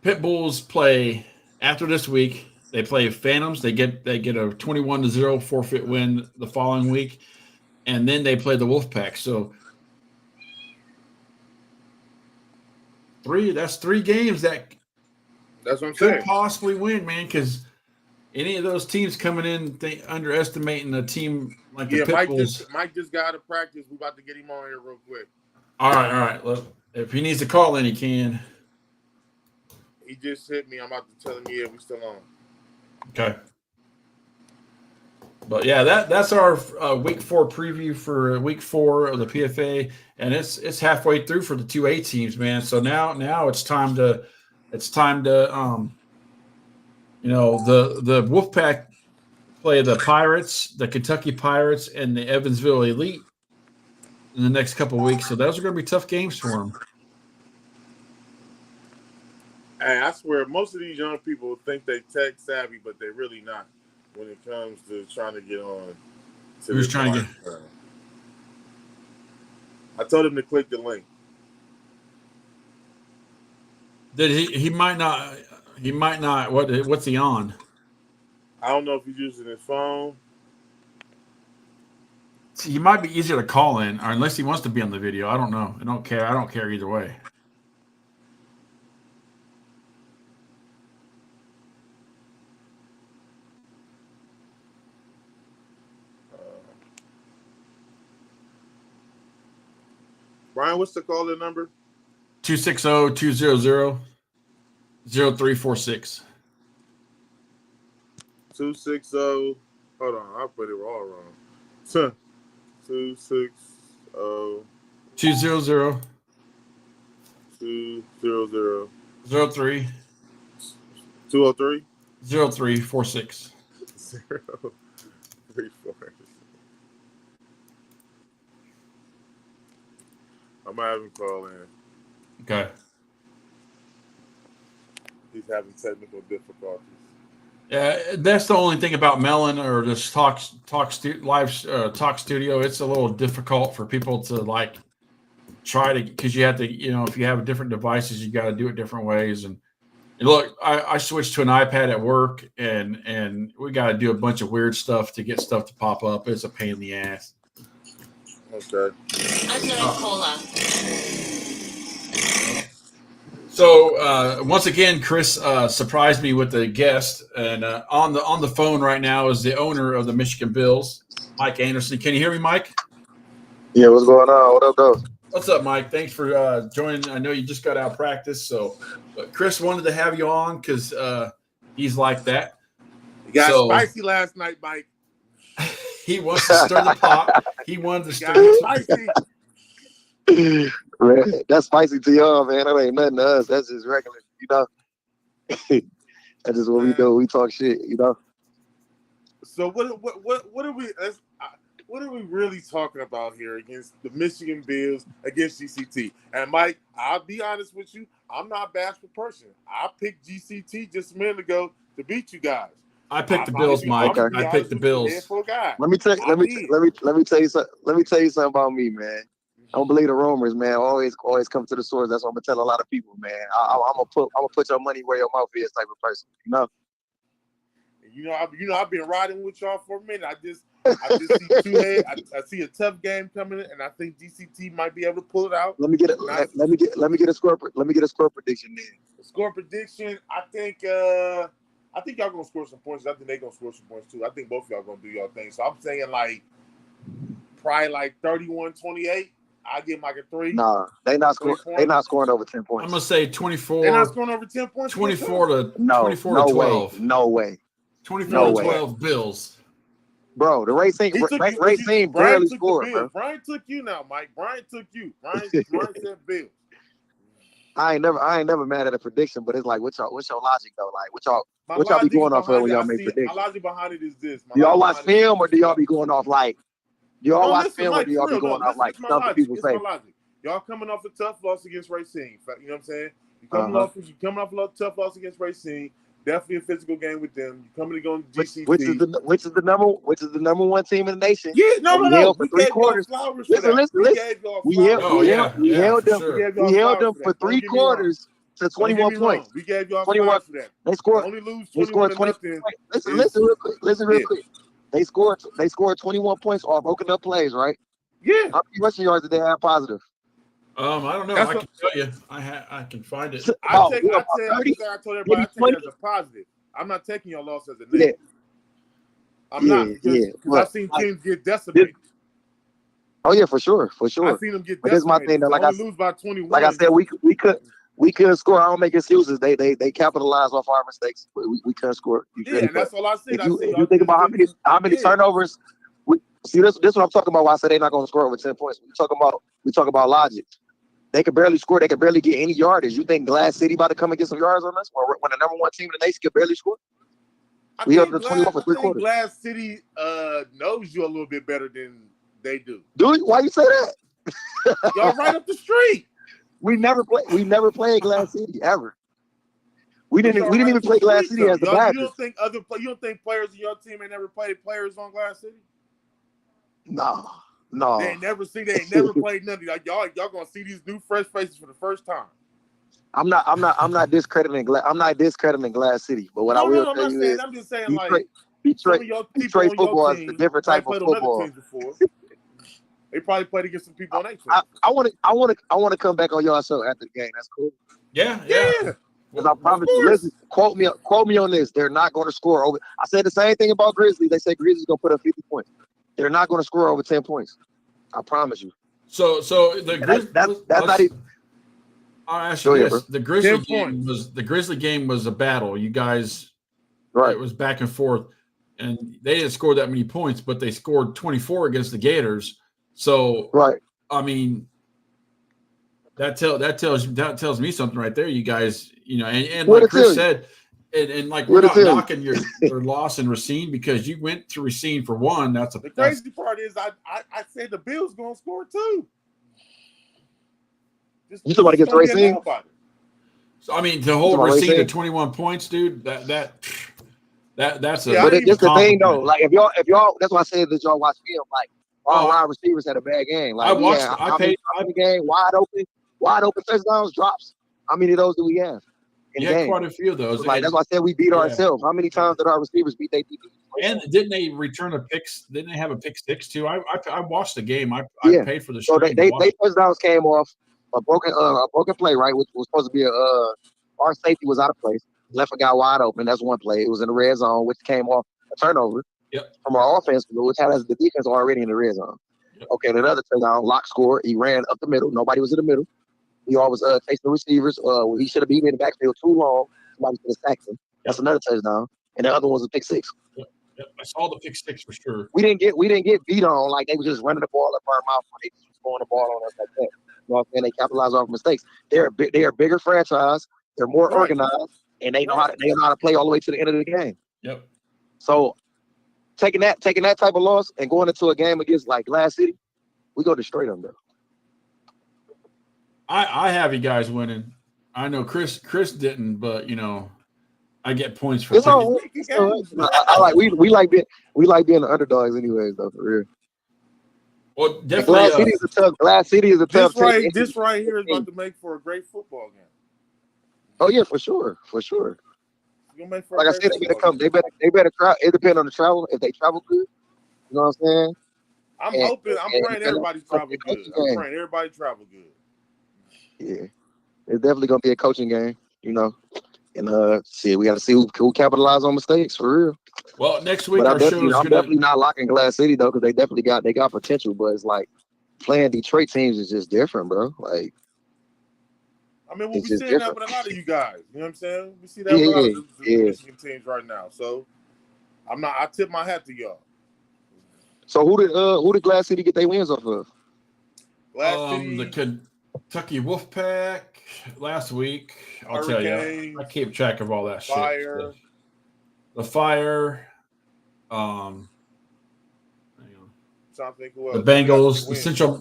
Pit Bulls play after this week. They play Phantoms. They get a 21-0 forfeit win the following week, and then they play the Wolfpack. So that's 3 games that that's what I'm could saying. Possibly win, man, because any of those teams coming in underestimating a team like the Pit Bulls. Mike just got out of practice. We're about to get him on here real quick. All right. Look, if he needs to call in, he can. He just hit me. I'm about to tell him, yeah, we're still on. Okay. But yeah, that's our week 4 preview for week 4 of the PFA, and it's halfway through for the 2A teams, man. So now it's time to the Wolfpack play the Pirates, the Kentucky Pirates, and the Evansville Elite in the next couple of weeks. So those are going to be tough games for them. Hey, I swear, most of these young people think they tech savvy, but they're really not when it comes to trying to get on. Who's trying to get? I told him to click the link. Did he might not. He might not. What's he on? I don't know if he's using his phone. See, he might be easier to call in, or unless he wants to be on the video. I don't know. I don't care either way. Brian, what's the call-in number? 260-200-0346. 260. Hold on, I put it all wrong. 260 200 200 03 203 0346. 034. I might have him call in. Okay. He's having technical difficulties. Yeah, that's the only thing about Melon or this live talk studio. It's a little difficult for people to try to, because you have to, if you have different devices, you got to do it different ways. And look, I switched to an iPad at work, and we got to do a bunch of weird stuff to get stuff to pop up. It's a pain in the ass. Okay. Cola. So once again, Chris surprised me with the guest, and on the phone right now is the owner of the Michigan Bills, Mike Anderson. Can you hear me, Mike? Yeah, what's going on? What up, though? What's up, Mike? Thanks for joining. I know you just got out of practice, but Chris wanted to have you on because he's like that. You got spicy last night, Mike. He wants to stir the pot. He wanted to stir the spicy. Man, that's spicy to y'all, man. That ain't nothing to us. That's just regular, That's just what we do. We talk shit, So what are we? What are we really talking about here against the Michigan Bills against GCT? And Mike, I'll be honest with you, I'm not a bashful person. I picked GCT just a minute ago to beat you guys. I picked the Bills, Mike. I picked the Bills. Let me tell you something about me, man. I don't believe the rumors, man. Always come to the source. That's what I'm gonna tell a lot of people, man. I'm gonna put your money where your mouth is, type of person. I've been riding with y'all for a minute. I just see two head. I see a tough game coming in, and I think GCT might be able to pull it out. Let me get a score prediction then. Score prediction. I think y'all gonna score some points. I think they gonna score some points too. I think both of y'all gonna do y'all thing. So I'm saying probably 31-28. I give Mike a 3. Nah, they not scoring over 10 points. I'm gonna say 24. They're not scoring over 10 points. 24 to 12. No way. 24 to 12 Bills. Bro, the Racing barely scored, bro. Brian took you now, Mike. Brian took you. Brian said Bills. I ain't never mad at a prediction, but it's like, what's your logic though? Like, what y'all be going off of when y'all make predictions? My logic behind it is this. Do y'all watch film or do y'all be going off like? Do y'all watch film or do y'all be going off like stuff people say? Y'all coming off a tough loss against Racine. You know what I'm saying? You coming off a tough loss against Racine. Definitely a physical game with them. You coming to go to GCT. Which is the number one team in the nation. Yeah, no. For 3 quarters. Listen. We held them for 3 quarters to 21 points. We gave y'all 21 for that. They scored 20. Listen real quick. They scored 21 points off broken up plays, right? Yeah. How many rushing yards did they have positive? I don't know. I can tell you. I can find it. I told everybody I take it as a positive. I'm not taking your loss as a negative. I'm not because I've seen teams get decimated. Oh yeah, for sure. I've seen them get decimated. But this is my thing though. Lose by 21. Like I said, we couldn't score. I don't make excuses. They capitalized off our mistakes. We couldn't score. And that's all I said. If you think about how many turnovers. See, this is what I'm talking about. Why I say they're not going to score over 10 points. We talk about logic. They could barely score. They could barely get any yardage. You think Glass City about to come and get some yards on us? Or when the number one team in the nation could barely score? We held the 21 for 3 quarters. Glass City knows you a little bit better than they do. Dude, why you say that? Y'all right up the street. We never played Glass City ever. We didn't even play Glass City as the Baptist. You don't think players in your team ain't never played players on Glass City? No. They ain't never played none of y'all. Y'all gonna see these new fresh faces for the first time. I'm not discrediting Glass City, but what I will tell you is I'm just saying Detroit football is a different type of football. They probably played against some people on their team. I want to come back on y'all show after the game. That's cool. Yeah. Because I promise you, listen, quote me on this. They're not going to score over. I said the same thing about Grizzlies. They say Grizzlies going to put up 50 points. They're not going to score over 10 points. I promise you. So the Grizzlies. That's not even. I'll ask you this: the Grizzly game was a battle. You guys, right? It was back and forth, and they didn't score that many points, but they scored 24 against the Gators. So, right. I mean, that tells me something right there. You guys, and like Chris said. And like we're not knocking your loss in Racine because you went to Racine for one. The crazy part is I said the Bills gonna score too. You talking about against Racine? So I mean, to hold Racine to 21 points, dude. That's a. But it's the thing though. Like if y'all, that's why I said that y'all watch film. Like all wide receivers had a bad game. Like I paid the game wide open touchdowns drops. How many of those do we have? You had quite a few of those. Like that's why I said we beat ourselves. How many times did our receivers beat they DBs? And didn't they return a pick? Didn't they have a pick six too? I watched the game. I paid for the show. So they touchdowns came off a broken play, right? Which was supposed to be our safety was out of place. Left a guy wide open. That's one play. It was in the red zone, which came off a turnover from our offense, which had us the defense already in the red zone. Yep. Okay, another touchdown, Lock scored. He ran up the middle. Nobody was in the middle. He always faced the receivers. He should have been in the backfield too long. Somebody could have sacked him. That's another touchdown. And the other one was a pick six. Yep. I saw the pick six for sure. We didn't get beat on like they were just running the ball up our mouth or they just throwing the ball on us like that. You know what I'm saying? They capitalize off mistakes. They're a bigger franchise. They're more organized, and they know how to play all the way to the end of the game. Yep. So taking that type of loss and going into a game against like Glass City, we go destroy them though. I have you guys winning. I know Chris didn't, but I get points for it's all right. It's all right. I like we like being the underdogs anyways though, for real. Well, definitely. Glass City is a tough. This right here is about to make for a great football game. Oh yeah, for sure. Like I said, they better come. They better try. It depends on the travel. If they travel good, you know what I'm saying. I'm praying everybody travel good. I'm praying everybody travel good. Yeah, it's definitely gonna be a coaching game, And we got to see who capitalize on mistakes for real. Well, next week I'm definitely not locking Glass City though, because they definitely got potential. But it's like playing Detroit teams is just different, bro. Like, we'll be seeing that with a lot of you guys. You know what I'm saying? We see that with a lot of the Michigan teams right now. So I tip my hat to y'all. So who did Glass City get their wins off of? Glass City, the Kentucky Wolfpack last week. I'll tell you, I keep track of all that shit. The Fire. Hang on. The Bengals,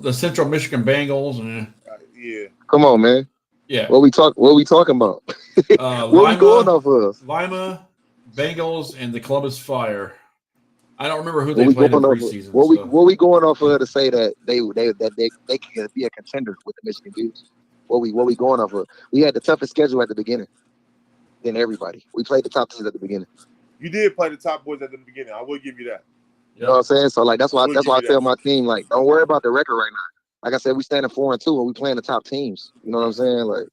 the Central Michigan Bengals. Yeah. Come on, man. Yeah. What we talking about? What we going off of? Lima, Bengals, and the Columbus Fire. I don't remember who they played in preseason. What we going off of to say that they can be a contender with the Michigan Bears? What we going off of? We had the toughest schedule at the beginning than everybody. We played the top teams at the beginning. You did play the top boys at the beginning. I will give you that. You know what I'm saying? So like that's why I tell my team, like, don't worry about the record right now. Like I said, we standing 4-2 and we playing the top teams. You know what I'm saying? Like,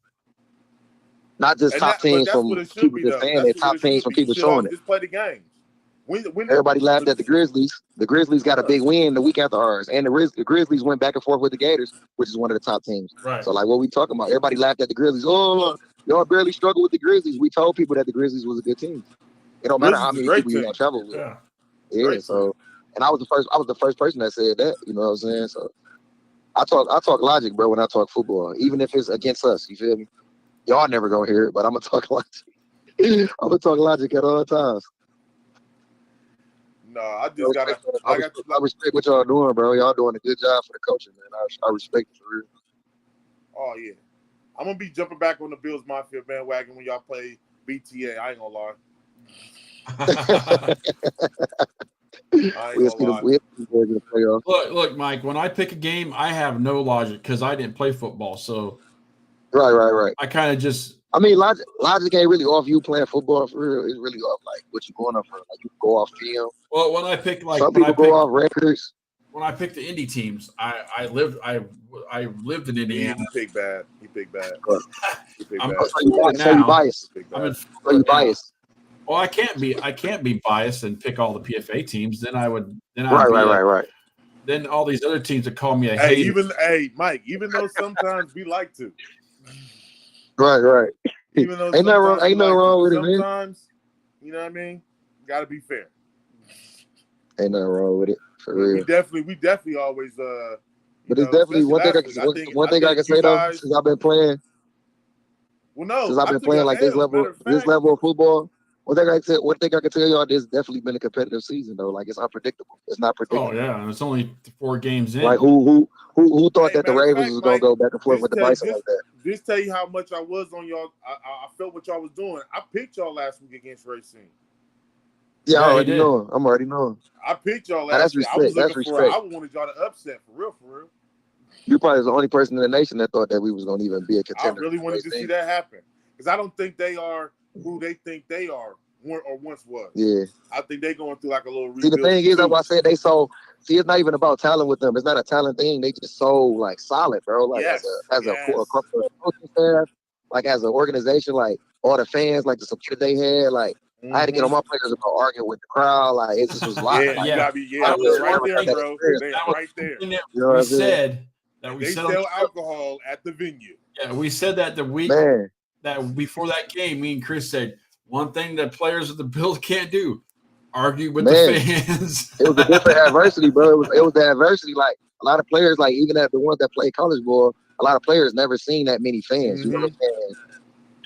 not just top teams from people just saying it, top teams from people showing it. Just play the games. Everybody laughed at the Grizzlies. The Grizzlies got a big win the week after ours, and the Grizzlies went back and forth with the Gators, which is one of the top teams. Right. So like, what we talking about? Everybody laughed at the Grizzlies. Oh, y'all barely struggled with the Grizzlies. We told people that the Grizzlies was a good team. It don't matter how many people you gonna travel with. Yeah. So, and I was the first person that said that. You know what I'm saying? So, I talk logic, bro. When I talk football, even if it's against us, you feel me? Y'all never gonna hear it, but I'm gonna talk logic. I'm gonna talk logic at all times. No, I respect what y'all doing, bro. Y'all doing a good job for the coaching, man. I respect it for real. Oh yeah, I'm gonna be jumping back on the Bills Mafia bandwagon when y'all play BTA. I ain't gonna lie. Look, Mike. When I pick a game, I have no logic because I didn't play football. So, right. I kind of just. I mean, logic ain't really off you playing football for real. It's really off like what you going off for. Like you go off film. Well, when I pick some people go off records. When I picked the indie teams, I lived in Indiana. He picked bad. So you biased. You biased. Well, I can't be biased and pick all the PFA teams. Then I would. Right. Then all these other teams would call me a hater. Mike. Even though sometimes we like to. Right. Even though ain't nothing wrong with it, man. Sometimes, you know what I mean? Gotta be fair. Ain't nothing wrong with it, for real. We definitely always but it's definitely one thing I can say though, since I've been playing. Well, no, since I've been playing like this level of football. One thing I can tell y'all, this definitely been a competitive season though. Like it's unpredictable. It's not predictable. Oh yeah, and it's only 4 games in. Like who thought that the Ravens was gonna go back and forth with the Bison like that? Just tell you how much I was on y'all. I felt what y'all was doing. I picked y'all last week against Racine. Yeah, I already know. I'm already knowing. I picked y'all last week. I was looking for. I wanted y'all to upset for real. You probably the only person in the nation that thought that we was gonna even be a contender. I really wanted to see that happen because I don't think they are who they think they are or once was. Yeah, I think they're going through like a little rebuild. See, the thing is, that's why I said they so. See, it's not even about talent with them. It's not a talent thing. They just so like solid, bro. Like as a coaching staff, like as an organization, like all the fans, like the support they had, like. I had to get on my players about arguing with the crowd. Like it just was live. Right there, bro. Right there. We said they sell alcohol at the venue. Yeah, we said that the week that before that game, me and Chris said one thing that players of the Bills can't do: argue with the fans. It was a different adversity, bro. It was the adversity. Like a lot of players, like even at the ones that play college ball, a lot of players never seen that many fans. You know what I'm saying?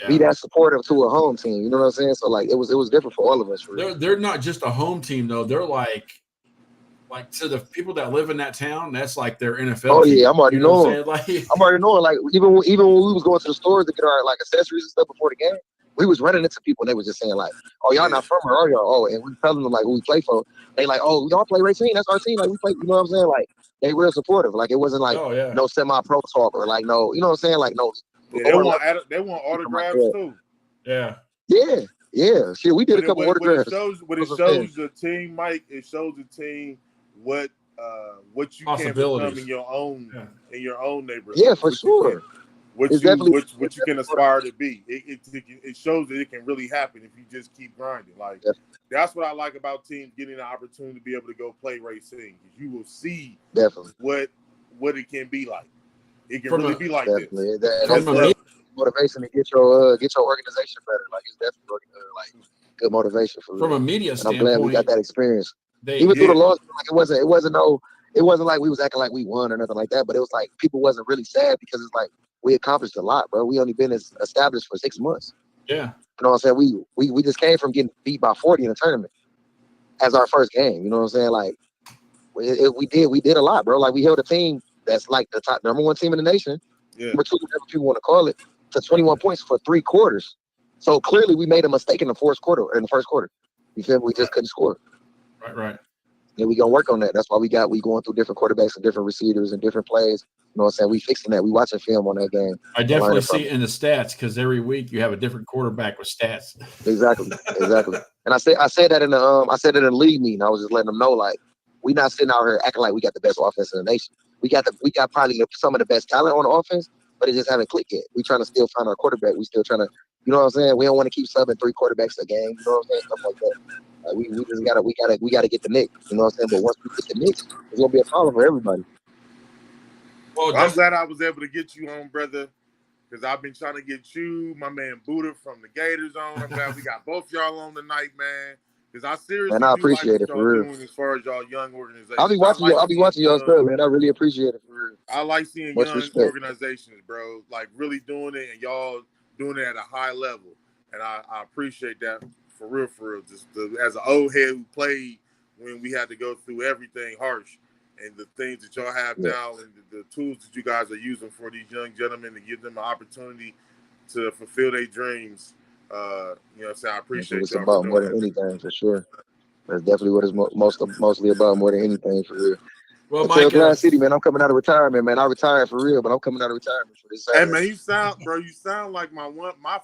be that supportive to a home team. You know what I'm saying? So like it was different for all of us. They're not just a home team though. They're like to the people that live in that town, that's like their NFL. Oh team. yeah, I'm already knowing. Like, I'm already knowing. Like even when we was going to the stores to get our like accessories and stuff before the game, we was running into people and they was just saying like, "Oh, y'all not from her, are y'all?" Oh, and we telling them like who we play for. They like, "Oh, y'all play Racine? That's our team. Like we play." You know what I'm saying? Like they real supportive. Like it wasn't like no semi-pro talk or like no, you know what I'm saying? Like no. Yeah, they want autographs too. Yeah. Yeah. Shit, we did a couple autographs. It shows the team, Mike. It shows the team what you can become in your own neighborhood. Yeah, for sure. What you can aspire to be. It shows that it can really happen if you just keep grinding. Like that's what I like about teams getting the opportunity to be able to go play Racine. You will see what it can be like. It can really be like this. That's motivation to get your organization better. Like it's definitely like good motivation for from a media standpoint. I'm glad we got that experience. Even through the loss, like it wasn't like we was acting like we won or nothing like that. But it was like people wasn't really sad because it's like we accomplished a lot, bro. We only been established for 6 months. Yeah, you know what I'm saying. We just came from getting beat by 40 in a tournament as our first game. You know what I'm saying? Like we did a lot, bro. Like we held a team that's like the top number 1 team in the nation. Yeah. Number 2, whatever people want to call it, to 21 points for 3 quarters. So clearly we made a mistake in the first quarter. You feel me? We just couldn't score. Right. And we gonna work on that. That's why we going through different quarterbacks and different receivers and different plays. You know what I'm saying? We fixing that. We watching film on that game. I definitely see it in the stats because every week you have a different quarterback with stats. Exactly. And I said that in the league meeting. I was just letting them know like we not sitting out here acting like we got the best offense in the nation. We got probably some of the best talent on the offense, but it just haven't clicked yet. We trying to still find our quarterback. We still trying to, you know what I'm saying? We don't want to keep subbing 3 quarterbacks a game. You know what I'm saying? Stuff like that. Like we just gotta get the Nick. You know what I'm saying? But once we get the Nick, it's gonna be a problem for everybody. Well, I'm glad I was able to get you on, brother, because I've been trying to get you, my man Buddha from the Gators on. I'm glad we got both y'all on tonight, man. Because I seriously I appreciate it for real. As far as y'all young organizations, I'll be watching y'all stuff, man. I really appreciate it for real. I like seeing young organizations, bro, like really doing it and y'all doing it at a high level, and I appreciate that for real. Just as an old head who played when we had to go through everything harsh, and the things that y'all have now, and the tools that you guys are using for these young gentlemen to give them an opportunity to fulfill their dreams. You know what I'm saying? I appreciate it's about more than anything, for sure. That's definitely what it's mostly about, more than anything, for real. Well, Mike, Glass City, man, I'm coming out of retirement, man. I retired for real, but I'm coming out of retirement for this. Hey, man, you sound like my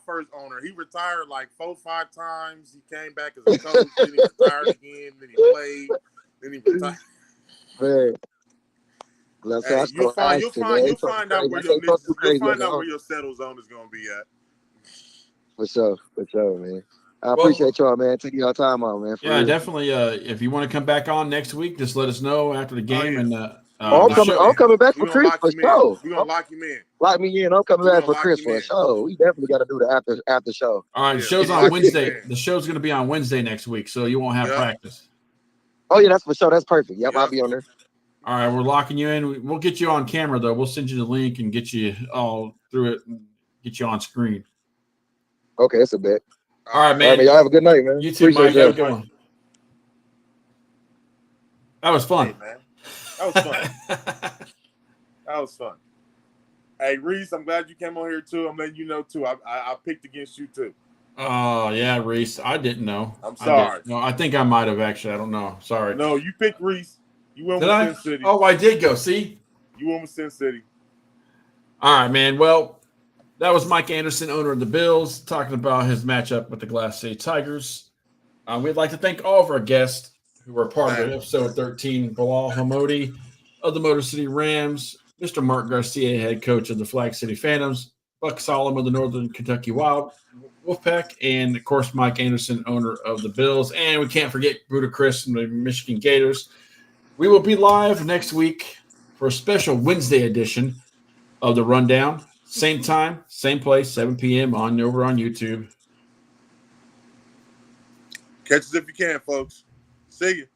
first owner. He retired like 4-5 times. He came back as a coach, then he retired again, then he played, then he retired. Man. Hey, you'll find out where your settle zone is gonna be at. For sure, man. I appreciate y'all, man. Taking y'all time out, man. Yeah, definitely. If you want to come back on next week, just let us know after the game. I'm coming back for Chris for sure. We're gonna lock him in. Lock me in. I'm coming back for Chris for sure. We definitely got to do the after show. All right, the show's on Wednesday. The show's going to be on Wednesday next week, so you won't have practice. Oh yeah, that's for sure. That's perfect. Yep, I'll be on there. All right, we're locking you in. We'll get you on camera though. We'll send you the link and get you all through it and get you on screen. Okay, that's a bet. All right, man. All right, man. Y'all have a good night, man. You too, Mike. Have a good one. That was fun. Hey, man. That was fun. Hey, Reese, I'm glad you came on here too. I'm letting you know too. I picked against you too. Oh yeah, Reese. I didn't know. I'm sorry. No, I think I might have actually. I don't know. Sorry. No, you picked Reese. You went with Sin City. Oh, I did go. See? You went with Sin City. All right, man. Well, that was Mike Anderson, owner of the Bills, talking about his matchup with the Glass City Tigers. We'd like to thank all of our guests who were part of episode 13, Bilal Hamodi of the Motor City Rams, Mr. Mark Garcia, head coach of the Flag City Phantoms, Buck Solomon of the Northern Kentucky Wolfpack, and, of course, Mike Anderson, owner of the Bills. And we can't forget Buddha Chris from the Michigan Gators. We will be live next week for a special Wednesday edition of The Rundown. Same time, same place, 7 p.m. over on YouTube. Catch us if you can, folks. See you.